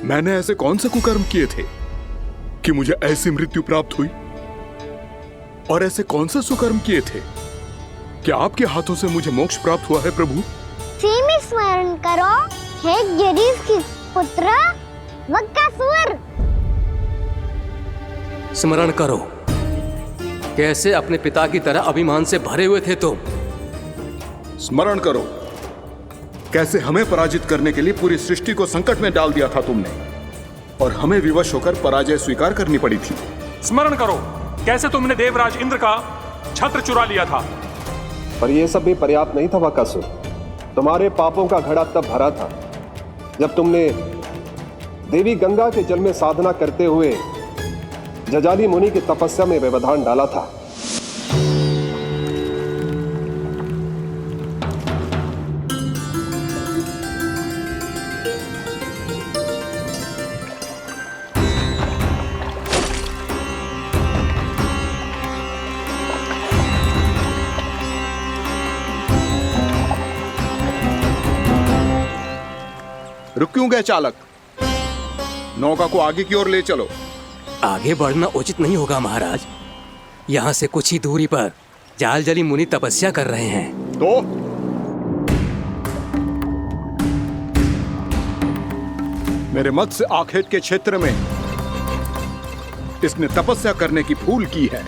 मैंने ऐसे कौन से कुकर्म किए थे कि मुझे ऐसी मृत्यु प्राप्त हुई? और ऐसे कौन से सुकर्म किए थे कि आपके हाथों से मुझे मोक्ष प्राप्त हुआ है प्रभु? में स्मरण करो, हे जरीफ की पुत्र वक्कासुर। स्मरण करो, कैसे अपने पिता की तरह अभिमान से भरे हुए थे तुम। स्मरण करो, कैसे हमें पराजित करने के लिए पूरी सृष्टि को संकट में डाल दिया था तुमने, और हमें विवश होकर पराजय स्वीकार करनी पड़ी थी। स्मरण करो, कैसे तुमने देवराज इंद्र का छत्र चुरा लिया था। पर यह सब भी पर्याप्त नहीं था बकासुर। तुम्हारे पापों का घड़ा तब भरा था जब तुमने देवी गंगा के जल में साधना करते हुए जजाली मुनि की तपस्या में व्यवधान डाला था। रुक क्यों गए चालक? नौका को आगे की ओर ले चलो। आगे बढ़ना उचित नहीं होगा महाराज। यहाँ से कुछ ही दूरी पर जालजली मुनि तपस्या कर रहे हैं। तो मेरे मत्स्य आखेट के क्षेत्र में इसने तपस्या करने की भूल की है।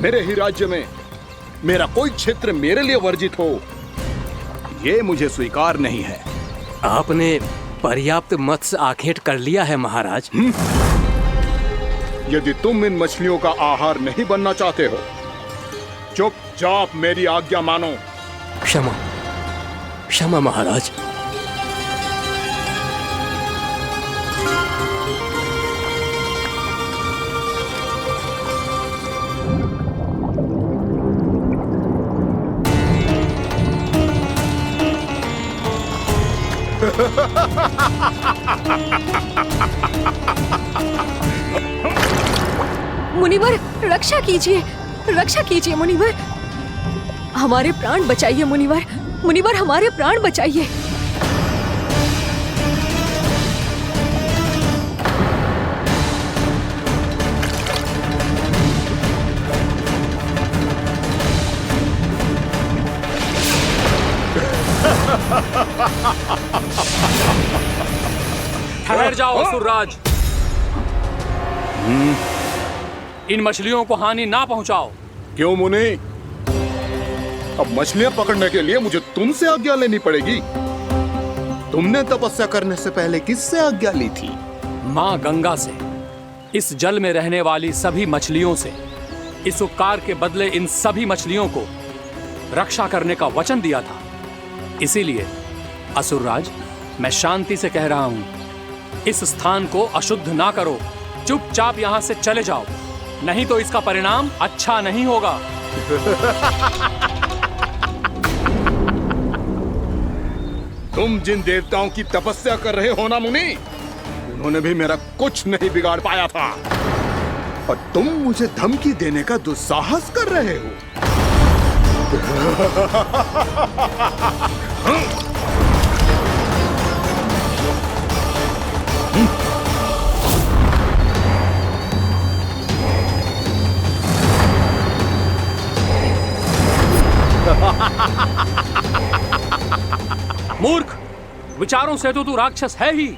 मेरे ही राज्य में मेरा कोई क्षेत्र मेरे लिए वर्जित हो, यह मुझे स्वीकार नहीं है। आपने पर्याप्त मत्स्य आखेट कर लिया है महाराज। यदि तुम इन मछलियों का आहार नहीं बनना चाहते हो, चुपचाप मेरी आज्ञा मानो। क्षमा, क्षमा महाराज। मुनिवर, रक्षा कीजिए, रक्षा कीजिए मुनिवर, हमारे प्राण बचाइए मुनिवर, मुनिवर हमारे प्राण बचाइए। ठहर जाओ असुरराज, इन मछलियों को हानि ना पहुंचाओ। क्यों मुनि? अब मछलियां पकड़ने के लिए मुझे तुमसे आज्ञा लेनी पड़ेगी। तुमने तपस्या करने से पहले किससे आज्ञा ली थी? माँ गंगा से, इस जल में रहने वाली सभी मछलियों से। इस उपकार के बदले इन सभी मछलियों को रक्षा करने का वचन दिया था। इसीलिए असुरराज, मैं शांति से कह रहा हूं, इस स्थान को अशुद्ध ना करो। चुपचाप यहां से चले जाओ, नहीं तो इसका परिणाम अच्छा नहीं होगा। तुम जिन देवताओं की तपस्या कर रहे हो ना मुनि, उन्होंने भी मेरा कुछ नहीं बिगाड़ पाया था, और तुम मुझे धमकी देने का दुस्साहस कर रहे हो। मूर्ख, विचारों से तो तू राक्षस है ही,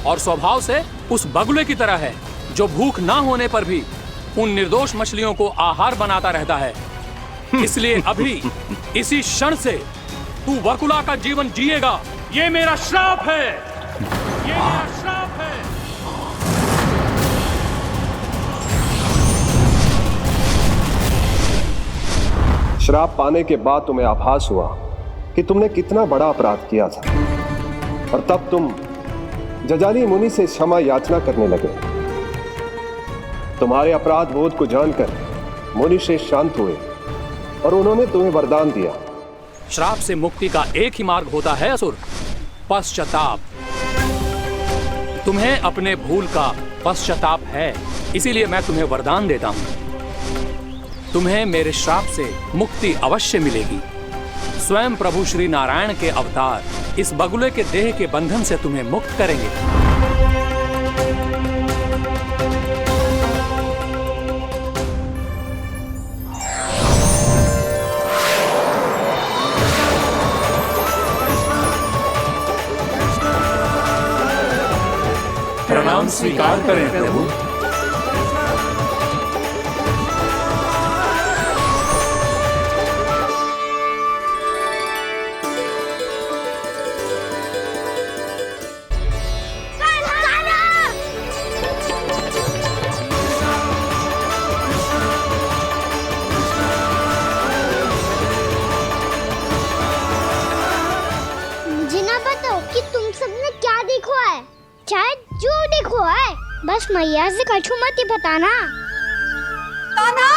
और स्वभाव से उस बगुले की तरह है जो भूख ना होने पर भी उन निर्दोष मछलियों को आहार बनाता रहता है। इसलिए अभी इसी क्षण से तू वकुला का जीवन जिएगा। ये मेरा श्राप है, ये मेरा श्राप है। श्राप पाने के बाद तुम्हें आभास हुआ कि तुमने कितना बड़ा अपराध किया था, और तब तुम जजाली मुनि से क्षमा याचना करने लगे। तुम्हारे अपराध बोध को जानकर मुनि से शांत हुए और उन्होंने तुम्हें वरदान दिया। श्राप से मुक्ति का एक ही मार्ग होता है असुर, पश्चाताप। तुम्हें अपने भूल का पश्चाताप है, इसीलिए मैं तुम्हें वरदान देता हूं। तुम्हें मेरे श्राप से मुक्ति अवश्य मिलेगी। स्वयं प्रभु श्री नारायण के अवतार इस बगुले के देह के बंधन से तुम्हें मुक्त करेंगे। प्रणाम स्वीकार करें प्रभु। मुझे ना बताओ कि तुम सबने क्या देखा है, चाहे जो देखो है, बस मैया से कछु मत ही बताना। कान्हा!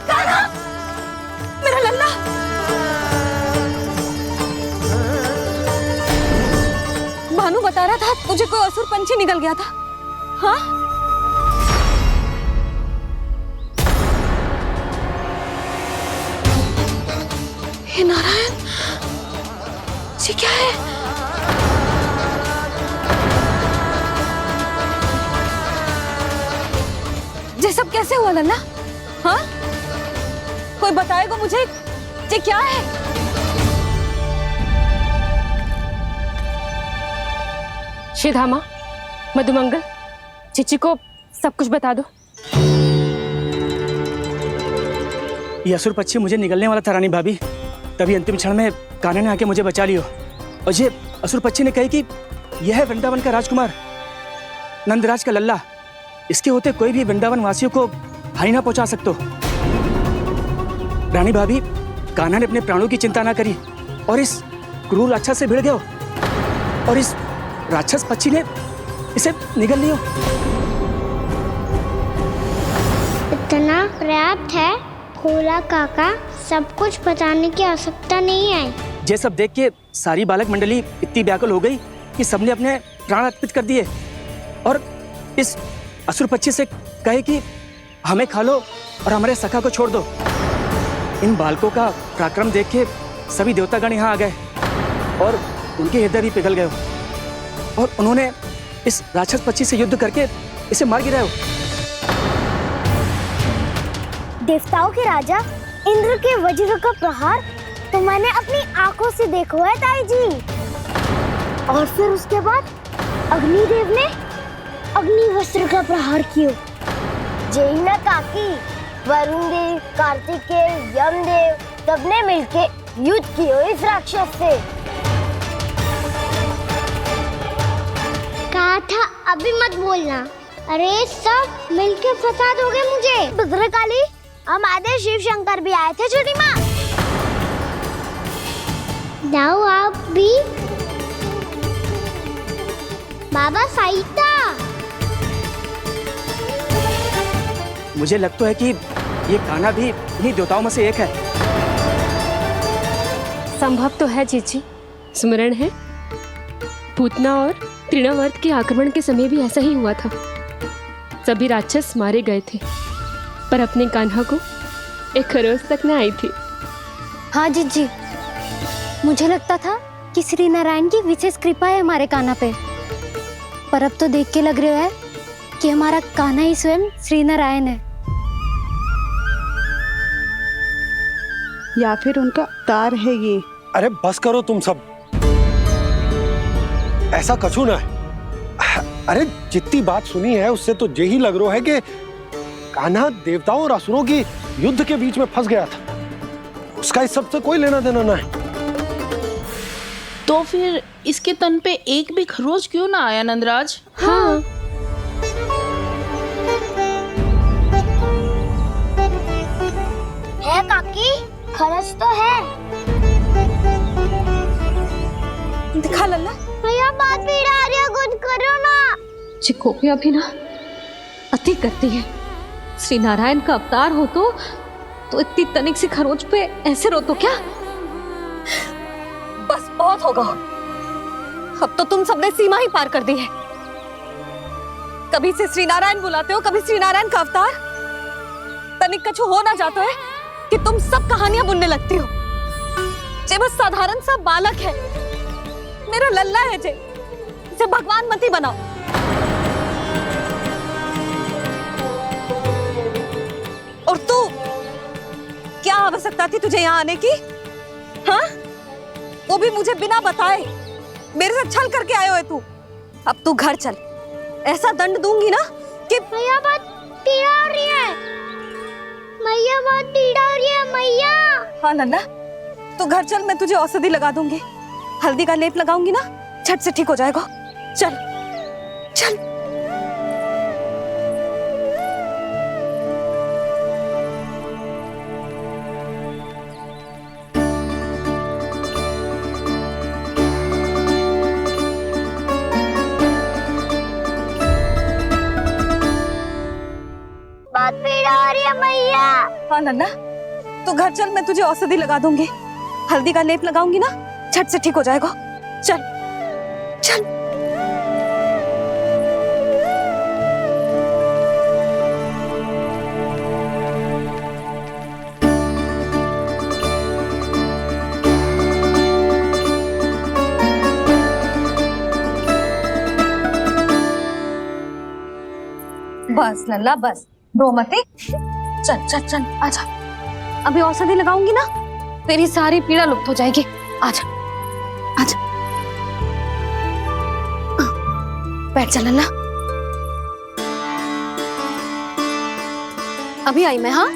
कान्हा! मेरा लल्ला! भानु बता रहा था तुझे कोई असुर पंछी निकल गया था। हाँ? हे नारायण, ये क्या है? ये सब कैसे हुआ लल्ला? हाँ? कोई बताएगा मुझे ये क्या है? श्रीधामा, मधुमंगल, चिची को सब कुछ बता दो। ये असुर पक्षी मुझे निगलने वाला था रानी भाभी, तभी अंतिम क्षण में कान्हा ने आके मुझे बचा लियो। और ये असुर पक्षी ने कही कि यह है वृंदावन का राजकुमार, नंदराज का लल्ला। इसके होते कोई भी वृंदावन वासियों को हानि ना पहुंचा सकते। रानी भाभी, कान्हा ने अपने प्राणों की चिंता ना करी और इस क्रूर राक्षस से भिड़ गयो और इस राक्षस पक्षी ने इसे निगल लियो। इतना पर्याप्त है भोला काका, सब कुछ बताने की आवश्यकता नहीं है। ये सब देख के सारी बालक मंडली इतनी व्याकुल हो गई कि सबने अपने प्राण अर्पित कर दिए और इस असुर पक्षी से कहे कि हमें खा लो और हमारे सखा को छोड़ दो। इन बालकों का पराक्रम देख के सभी देवतागण यहाँ आ गए और उनके हृदय भी पिघल गए और उन्होंने इस राक्षस पक्षी से युद्ध करके इसे मार गिराया। देवताओं के राजा इंद्र के वज्र का प्रहार तो मैंने अपनी आंखों से देखा है ताई जी। और फिर उसके बाद अग्निदेव ने अग्निवस्त्र का प्रहार किया। जय ना काकी, वरुण देव, कार्तिकेय, यमदेव सबने मिलके युद्ध किया इस राक्षस से। कहा था अभी मत बोलना। अरे सब मिलके फंसा दोगे मुझे। भद्रकाली, हमारे शिव शंकर भी आए थे छोटी माँ। जाओ आप भी। बाबा साईता, मुझे लगता है कि ये कान्हा भी इन्हीं देवताओं में से एक है। संभव तो है चीची। स्मरण है, पूतना और तृणावर्त के आक्रमण के समय भी ऐसा ही हुआ था। सभी राक्षस मारे गए थे पर अपने कान्हा को एक खरोच तक न आई थी। हाँ जीजी, मुझे लगता था कि श्री नारायण की विशेष कृपा है हमारे कान्हा पे, पर अब तो देख के लग रहा है कि हमारा कान्हा ही स्वयं श्री नारायण है। या फिर उनका अवतार है ये। अरे बस करो तुम सब, ऐसा कछु ना है। अरे जितनी बात सुनी है उससे तो यही लग रहा है कि कान्हा देवताओं और असुरों की युद्ध के बीच में फंस गया था। उसका इस सबसे कोई लेना देना ना है। तो फिर इसके तन पे एक भी खरोच क्यों ना आया नंदराज? हाँ, है काकी, खरच तो है। दिखा लल्ला। भैया बात पीड़ा आ रही है, कुछ करो ना। चिकोपिया भी ना अति करती है। श्री नारायण का अवतार हो तो इतनी तनिक सी खरोच पे ऐसे रो तो क्या? बस बहुत होगा। अब तो तुम सबने सीमा ही पार कर दी है। कभी से श्री नारायण बुलाते हो, कभी श्री नारायण का अवतार। तनिक कछु हो ना जाता है कि तुम सब कहानियां बुनने लगती हो। जे बस साधारण सा बालक है, मेरा लल्ला है जे, इसे भगवान मती बनाओ। और तू, क्या आवश्यकता थी तुझे यहाँ आने की? हाँ, वो भी मुझे बिना बताए मेरे साथ छल करके आयो है तू। अब तू घर चल, ऐसा दंड दूंगी ना कि मैया बहुत पीड़ा हो रही है, मैया बहुत पीड़ा हो रही है मैया। हाँ नन्ना, तू घर चल, मैं तुझे औषधि लगा दूंगी, हल्दी का लेप लगाऊंगी ना, झट से ठीक हो जाएगा। चल चल। बहुत पीड़ा हो रही है मैया। हाँ नन्ना, तू घर चल, मैं तुझे औषधि लगा दूंगी, हल्दी का लेप लगाऊंगी ना, झट से ठीक हो जाएगा। चल चल। बस लल्ला बस, रो मती। चल चल चल, आजा। अभी औषधि लगाऊंगी ना, तेरी सारी पीड़ा लुप्त हो जाएगी। आजा आजा, बैठ जा लल्ला। अभी आई मैं। हाँ,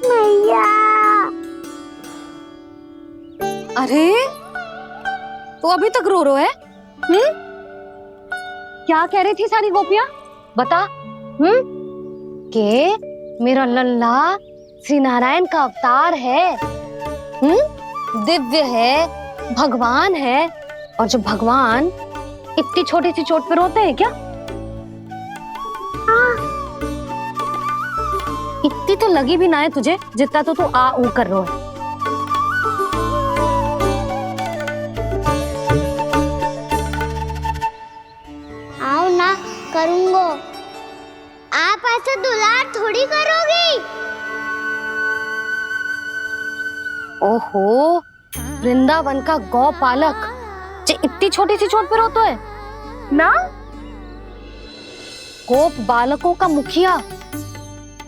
मैया। अरे तू अभी तक रो है? क्या कह रही थी सारी गोपियां? बता। के मेरा लल्ला श्री नारायण का अवतार है, दिव्य है, भगवान है। और जो भगवान इतनी छोटी सी चोट पे रोते हैं क्या? इतनी तो लगी भी ना है तुझे जितना तो तू आ ऊ कर रहा है। आओ ना, करूंगो। आप ऐसे दुलार थोड़ी करोगी। ओहो, वृंदावन का गौ पालक जो इतनी छोटी सी चोट पे रोता है ना? गोप बालकों का मुखिया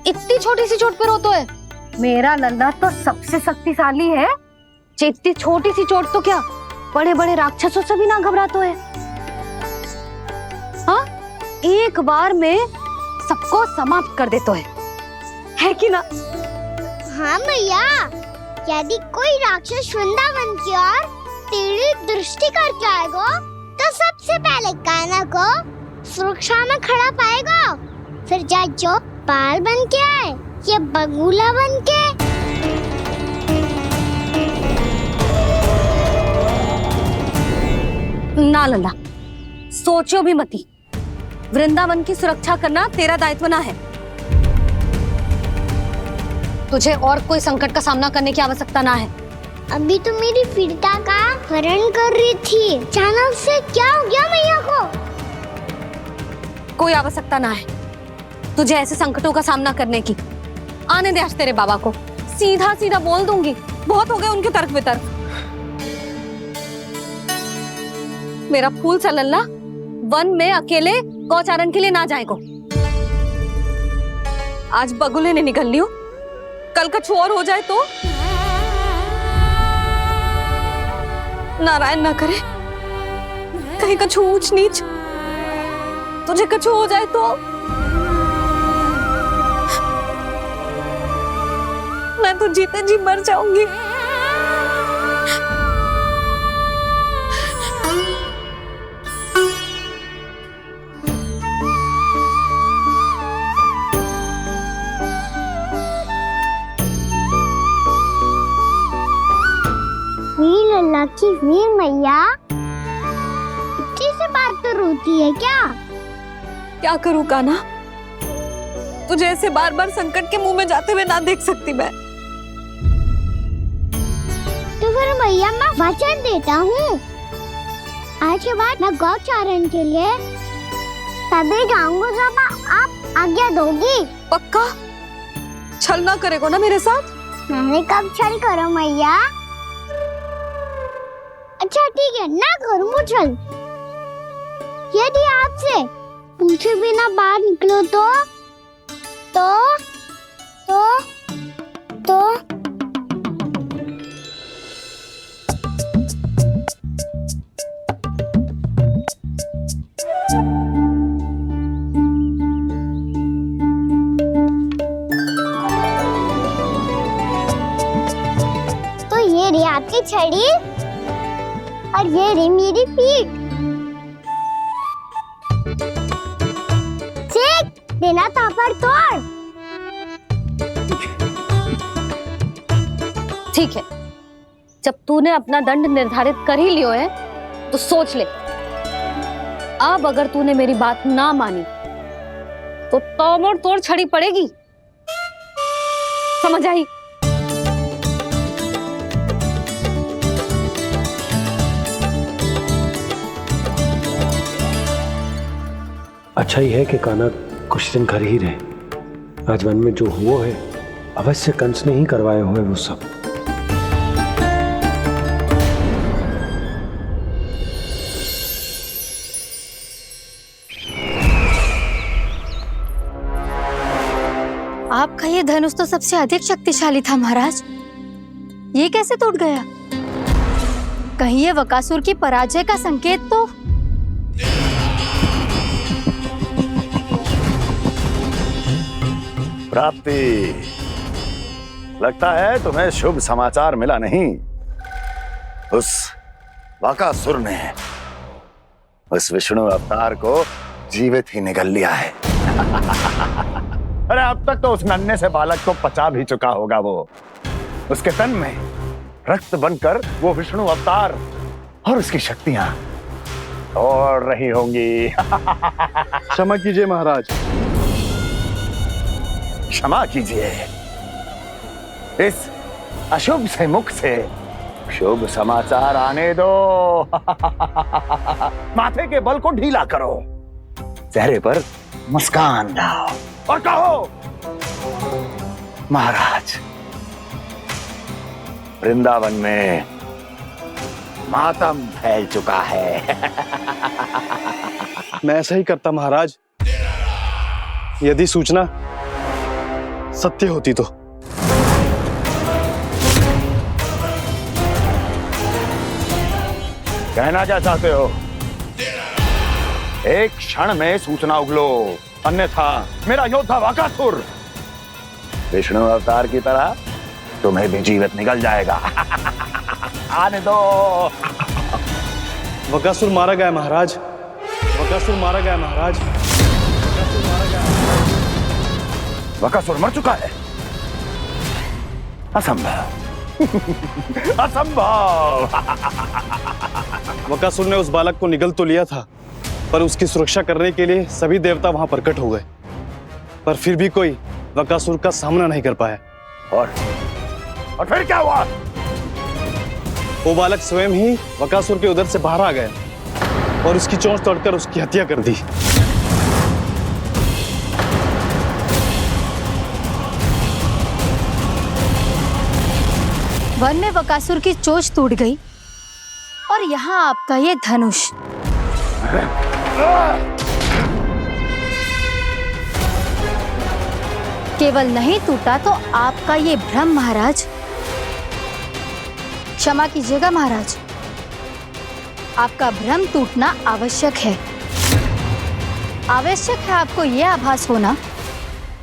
इतनी छोटी सी चोट पे रोता है? मेरा लल्ला तो सबसे शक्तिशाली है, जो इतनी छोटी सी चोट तो क्या बड़े बड़े राक्षसों से भी ना घबराता है। हाँ, एक बार में सबको समाप्त कर देता है कि ना? हाँ मैया, यदि कोई राक्षस वृंदावन की ओर टेढ़ी दृष्टि करके आएगा तो सबसे पहले कान्हा को सुरक्षा में खड़ा पाएगा, फिर चाहे जो पाल बन के आए या बगुला बन के। ना लल्ला, सोचो भी मती। वृंदावन की सुरक्षा करना तेरा दायित्व ना है। तुझे और कोई संकट का सामना करने की आवश्यकता ना है। अभी तो मेरी पीड़िता का हरण कर रही थी, अचानक से क्या हो गया मैया को? कोई आवश्यकता ना है तुझे ऐसे संकटों का सामना करने की। आने दे आज तेरे बाबा को, सीधा सीधा बोल दूंगी। बहुत हो गए उनके तर्क वितर्क। मेरा फूल सा लल्ला वन में अकेले गौचारण के लिए ना जाएगो। आज बगुले ने निकल लियो, कल का और हो जाए तो नारायण ना करे, कहीं कछु ऊंच नीच तुझे कछु हो जाए तो मैं तो जीते जी मर जाऊंगी। वीर लल्ला की वीर मैया इतनी सी बात तो रोती है क्या? क्या करूं कान्हा, तुझे ऐसे बार बार संकट के मुंह में जाते हुए ना देख सकती मैं। तो फिर मैया मैं वचन देता हूँ, आज के बाद मैं गौचारण के लिए तभी जाऊंगा जब आप आज्ञा दोगी। पक्का? छल ना करेगा ना मेरे साथ? मैंने कब छल करो मैया? अच्छा ठीक है, ना करूँ छल। यदि आपसे पूछे बिना बाहर निकलो तो ये रही आपकी छड़ी और ये रही मेरी पीठ। ठीक, बिना तापर तोड़। ठीक है, जब तूने अपना दंड निर्धारित कर ही लियो है तो सोच ले, अब अगर तूने मेरी बात ना मानी तो तोड़ तोड़ छड़ी पड़ेगी। समझ आई? अच्छा ही है कि कान्हा कुछ दिन घर ही रहे। आज वन में जो हुआ है अवश्य कंस ने ही करवाए हुए वो सब। आपका ये धनुष तो सबसे अधिक शक्तिशाली था महाराज, ये कैसे टूट गया? कहीं ये बकासुर की पराजय का संकेत तो? प्राप्ति, लगता है तुम्हें शुभ समाचार मिला नहीं। उस बकासुर ने उस विष्णु अवतार को जीवित ही निगल लिया है। अरे अब तक तो उस नन्हे से बालक को पचा भी चुका होगा वो। उसके तन में रक्त बनकर वो विष्णु अवतार और उसकी शक्तियां दौड़ रही होंगी। क्षमा कीजिए महाराज। क्षमा कीजिए, इस अशुभ से मुख से शुभ समाचार आने दो। माथे के बल को ढीला करो, चेहरे पर मुस्कान लाओ और कहो, महाराज, वृंदावन में मातम फैल चुका है। मैं ऐसा ही करता महाराज, यदि सूचना सत्य होती तो। कहना क्या चाहते हो? एक क्षण में सूचना उगलो, अन्यथा मेरा योद्धा बकासुर विष्णु अवतार की तरह तुम्हें भी जीवित निकल जाएगा। आने दो। बकासुर मारा गया महाराज, बकासुर मारा गया महाराज, बकासुर मारा गया। बकासुर मर चुका है? असंभव। असंभव। बकासुर ने उस बालक को निगल तो लिया था, पर उसकी सुरक्षा करने के लिए सभी देवता वहां प्रकट हो गए, पर फिर भी कोई बकासुर का सामना नहीं कर पाया। और फिर क्या हुआ? वो बालक स्वयं ही बकासुर के उदर से बाहर आ गया और उसकी चोंच तोड़कर उसकी हत्या कर दी। वन में बकासुर की चोंच टूट गई और यहाँ आपका ये धनुष। केवल नहीं टूटा तो आपका ये भ्रम महाराज। क्षमा कीजिएगा महाराज, आपका भ्रम टूटना आवश्यक है। आवश्यक है आपको यह आभास होना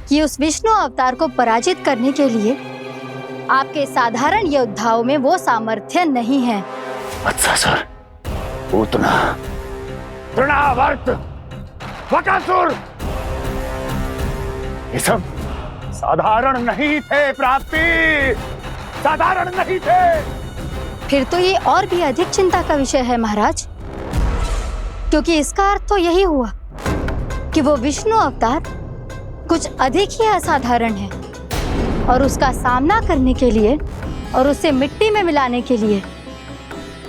कि उस विष्णु अवतार को पराजित करने के लिए आपके साधारण योद्धाओं में वो सामर्थ्य नहीं है। वत्सासुर, पूतना, तृणावर्त, बकासुर, ये सब साधारण नहीं थे प्राप्ति, साधारण नहीं थे। फिर तो ये और भी अधिक चिंता का विषय है महाराज, क्योंकि इसका अर्थ तो यही हुआ कि वो विष्णु अवतार कुछ अधिक ही असाधारण है और उसका सामना करने के लिए और उसे मिट्टी में मिलाने के लिए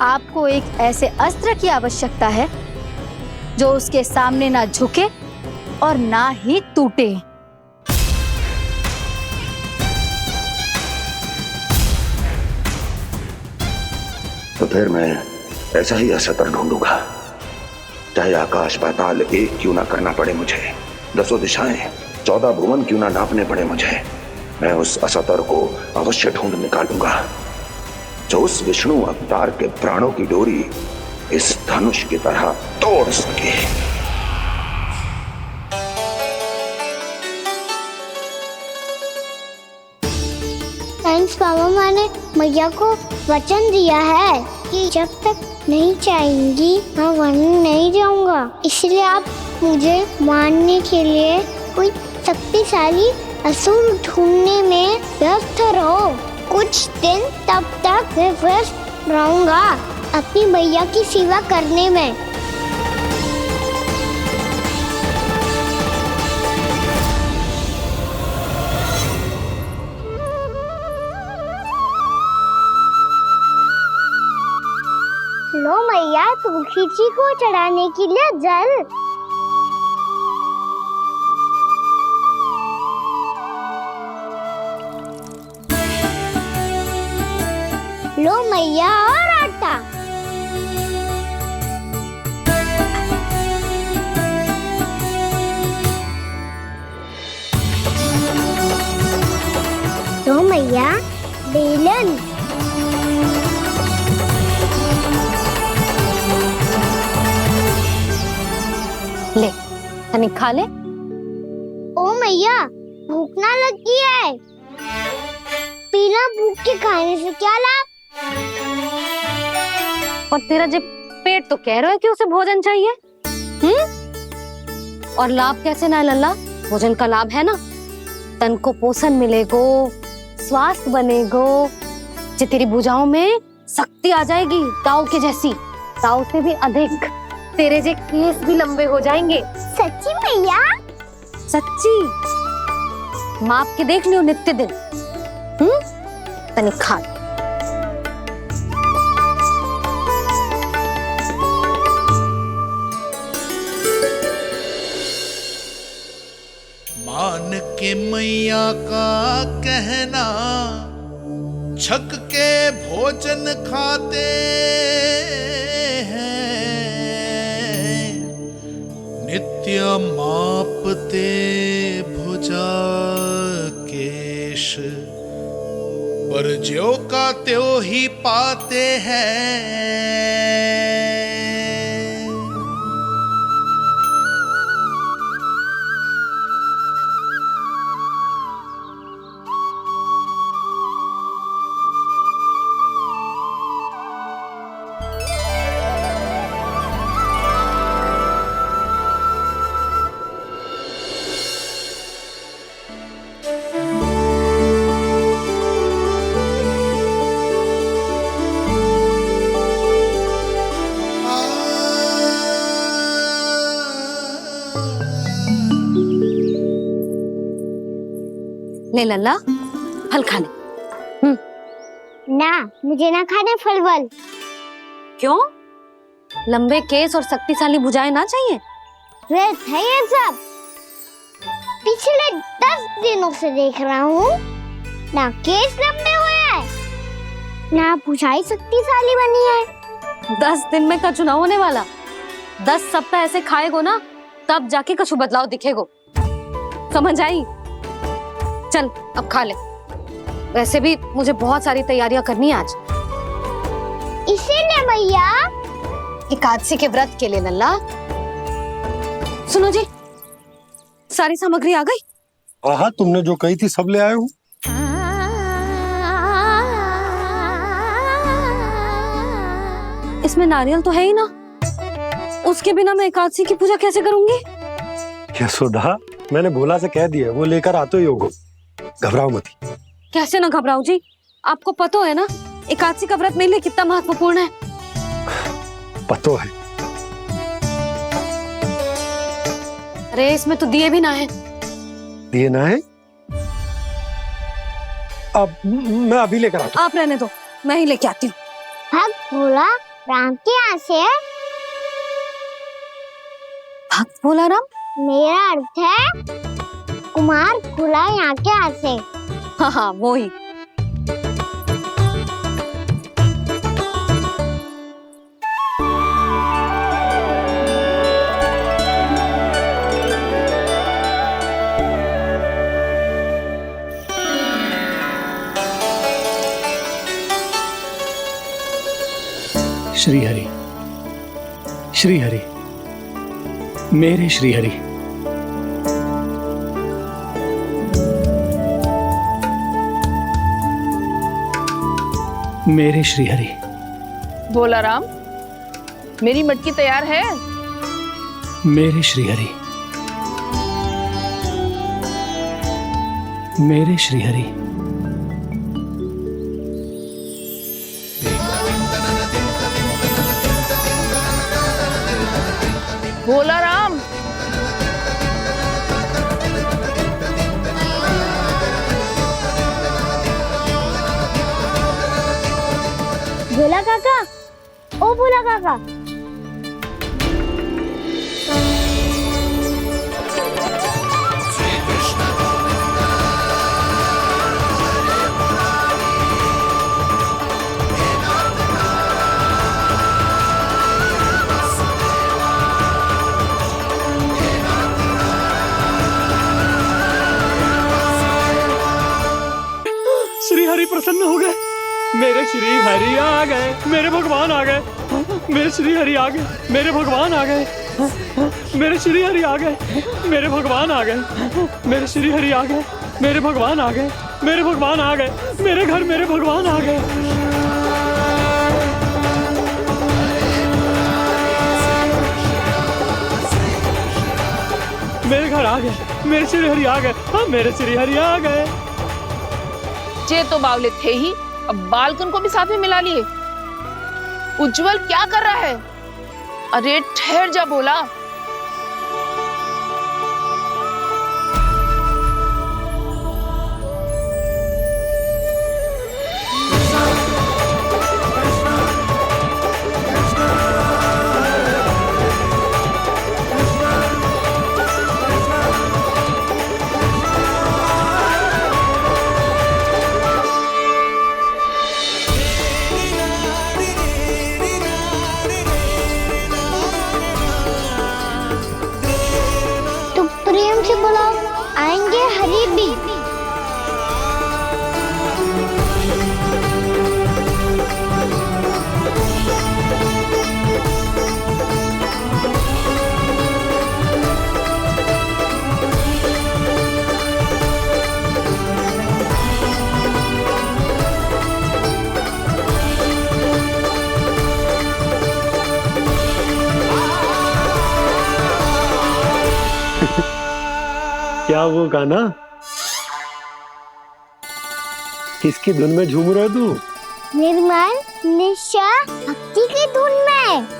आपको एक ऐसे अस्त्र की आवश्यकता है जो उसके सामने ना झुके और ना ही टूटे। तो फिर मैं ऐसा ही असतर ढूंढूंगा, चाहे आकाश पाताल एक क्यों ना करना पड़े मुझे, 10 दिशाएं 14 भुवन क्यों ना नापने पड़े मुझे, मैं उस असतर को अवश्य ढूंढ निकालूंगा जो उस विष्णु अवतार के प्राणों की डोरी इस धनुष की तरह तोड़ सके। थैंक्स पापा, मैंने मैया को वचन दिया है कि जब तक नहीं चाहेंगी मैं वन नहीं जाऊंगा। इसलिए आप मुझे मारने के लिए कोई शक्तिशाली असुर ढूंढने में व्यस्त रहो। कुछ दिन तब तक मैं व्यस्त रहूंगा अपनी मैया की सेवा करने में। लो मैया, तुलसी जी को चढ़ाने के लिए जल। लो मैया, और आटा। लो मैया, बेलन। ले, तनिक खा ले। ओ मैया, भूख ना लगी है। बिना भूख के खाने से क्या लाभ? और तेरा जब पेट तो कह रहा है कि उसे भोजन चाहिए, और लाभ कैसे ना लल्ला? भोजन का लाभ है ना, तन को पोषण मिलेगो, स्वास्थ्य बनेगो, जे तेरी भुजाओं में शक्ति आ जाएगी ताऊ के जैसी, ताऊ से भी अधिक। तेरे जे केस भी लंबे हो जाएंगे। सच्ची मैया? सच्ची। माप के देख लियो नित्य दिन। तनिक खा। मान के मैया का कहना, छक के भोजन खाते हैं, नित्य मापते भुजा केश, पर ज्यों का त्यों ही पाते हैं। ले लल्ला, फल खा ले। ना, मुझे ना खाने फल वल। क्यों? लंबे केस और शक्तिशाली भुजाएं ना चाहिए? व्यर्थ है ये सब। पिछले 10 दिनों से देख रहा हूँ, ना केस लंबे हुए हैं, ना भुजाएं शक्तिशाली बनी है। 10 दिन में का चुनाव होने वाला, 10 सप्ताह ऐसे खाएगो ना, तब जाके कछु बदलाव दिखेगो। समझ आई? चल अब खा ले। वैसे भी मुझे बहुत सारी तैयारियां करनी है आज। इसीलिए मैया, एकादशी के व्रत के लिए लल्ला। सुनो जी, सारी सामग्री आ गई? हाँ, तुमने जो कही थी सब ले आए हूँ। इसमें नारियल तो है ही ना, उसके बिना मैं एकादशी की पूजा कैसे करूंगी? यशोदा, मैंने भोला से कह दिया, वो लेकर आते ही होगा, घबराओ मत। कैसे ना घबराओ जी, आपको पता है ना एकादशी का व्रत मेरे लिए कितना महत्वपूर्ण है। पता है। अरे इसमें तो दिए भी ना है। दिए ना है? अब मैं अभी लेकर आता हूँ। आप रहने दो, मैं ही लेके आती हूँ। भाग भोला, राम के यहाँ से है। भक्त बोला राम? मेरा अर्थ है कुमार खुला यहाँ के यहाँ से। हाँ हाँ वो ही। श्री हरि, श्री हरि, मेरे श्री हरि। मेरे श्री हरि। भोला राम, मेरी मटकी तैयार है। मेरे श्री हरि, मेरे श्री हरि। भोला राम, भोला काका, ओ भोला काका। श्री हरि प्रसन्न हो गए। मेरे श्री हरि आ गए, मेरे भगवान आ गए। मेरे श्री हरि आ गए, मेरे भगवान आ गए। मेरे श्री हरि आ गए, मेरे भगवान आ गए। मेरे श्री हरि आ गए, मेरे भगवान आ गए। मेरे भगवान आ गए, मेरे घर मेरे भगवान आ गए। मेरे घर आ गए, मेरे श्री हरि आ गए। हाँ मेरे श्री हरि आ गए। जे तो बावले थे ही, अब बालकन को भी साथ में मिला लिए। उज्जवल क्या कर रहा है? अरे ठहर जा भोला। प्रेम से बुलाओ, आएंगे हरि भी। क्या वो गाना? किसकी धुन में झूम रहा है तू? निर्मल निशा भक्ति की धुन में।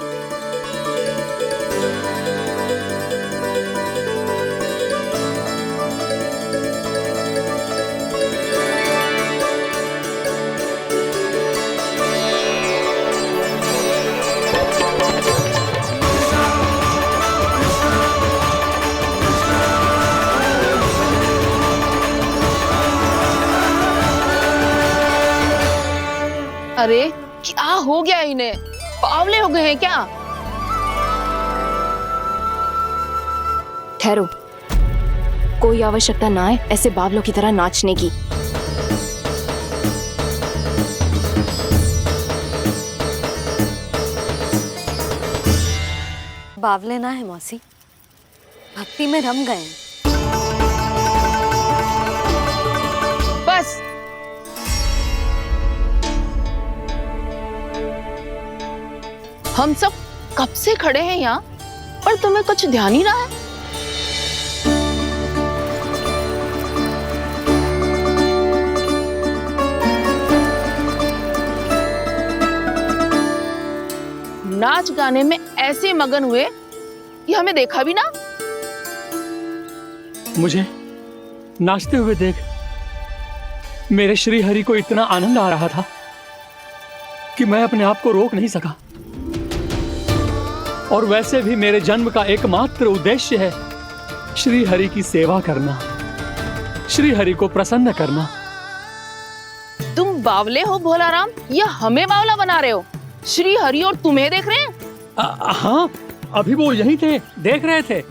अरे क्या हो गया इन्हें? बावले हो गए हैं क्या? ठहरो, कोई आवश्यकता ना है ऐसे बावलों की तरह नाचने की। बावले ना है मौसी, भक्ति में रम गए। बस हम सब कब से खड़े हैं यहाँ, पर तुम्हें कुछ ध्यान ही रहा है। नाच गाने में ऐसे मगन हुए कि हमें देखा भी ना। मुझे नाचते हुए देख मेरे श्री हरि को इतना आनंद आ रहा था कि मैं अपने आप को रोक नहीं सका। और वैसे भी मेरे जन्म का एकमात्र उद्देश्य है श्री हरि की सेवा करना, श्री हरि को प्रसन्न करना। तुम बावले हो भोलाराम या हमें बावला बना रहे हो? श्री हरि और तुम्हें देख रहे हैं? हाँ, अभी वो यहीं थे, देख रहे थे।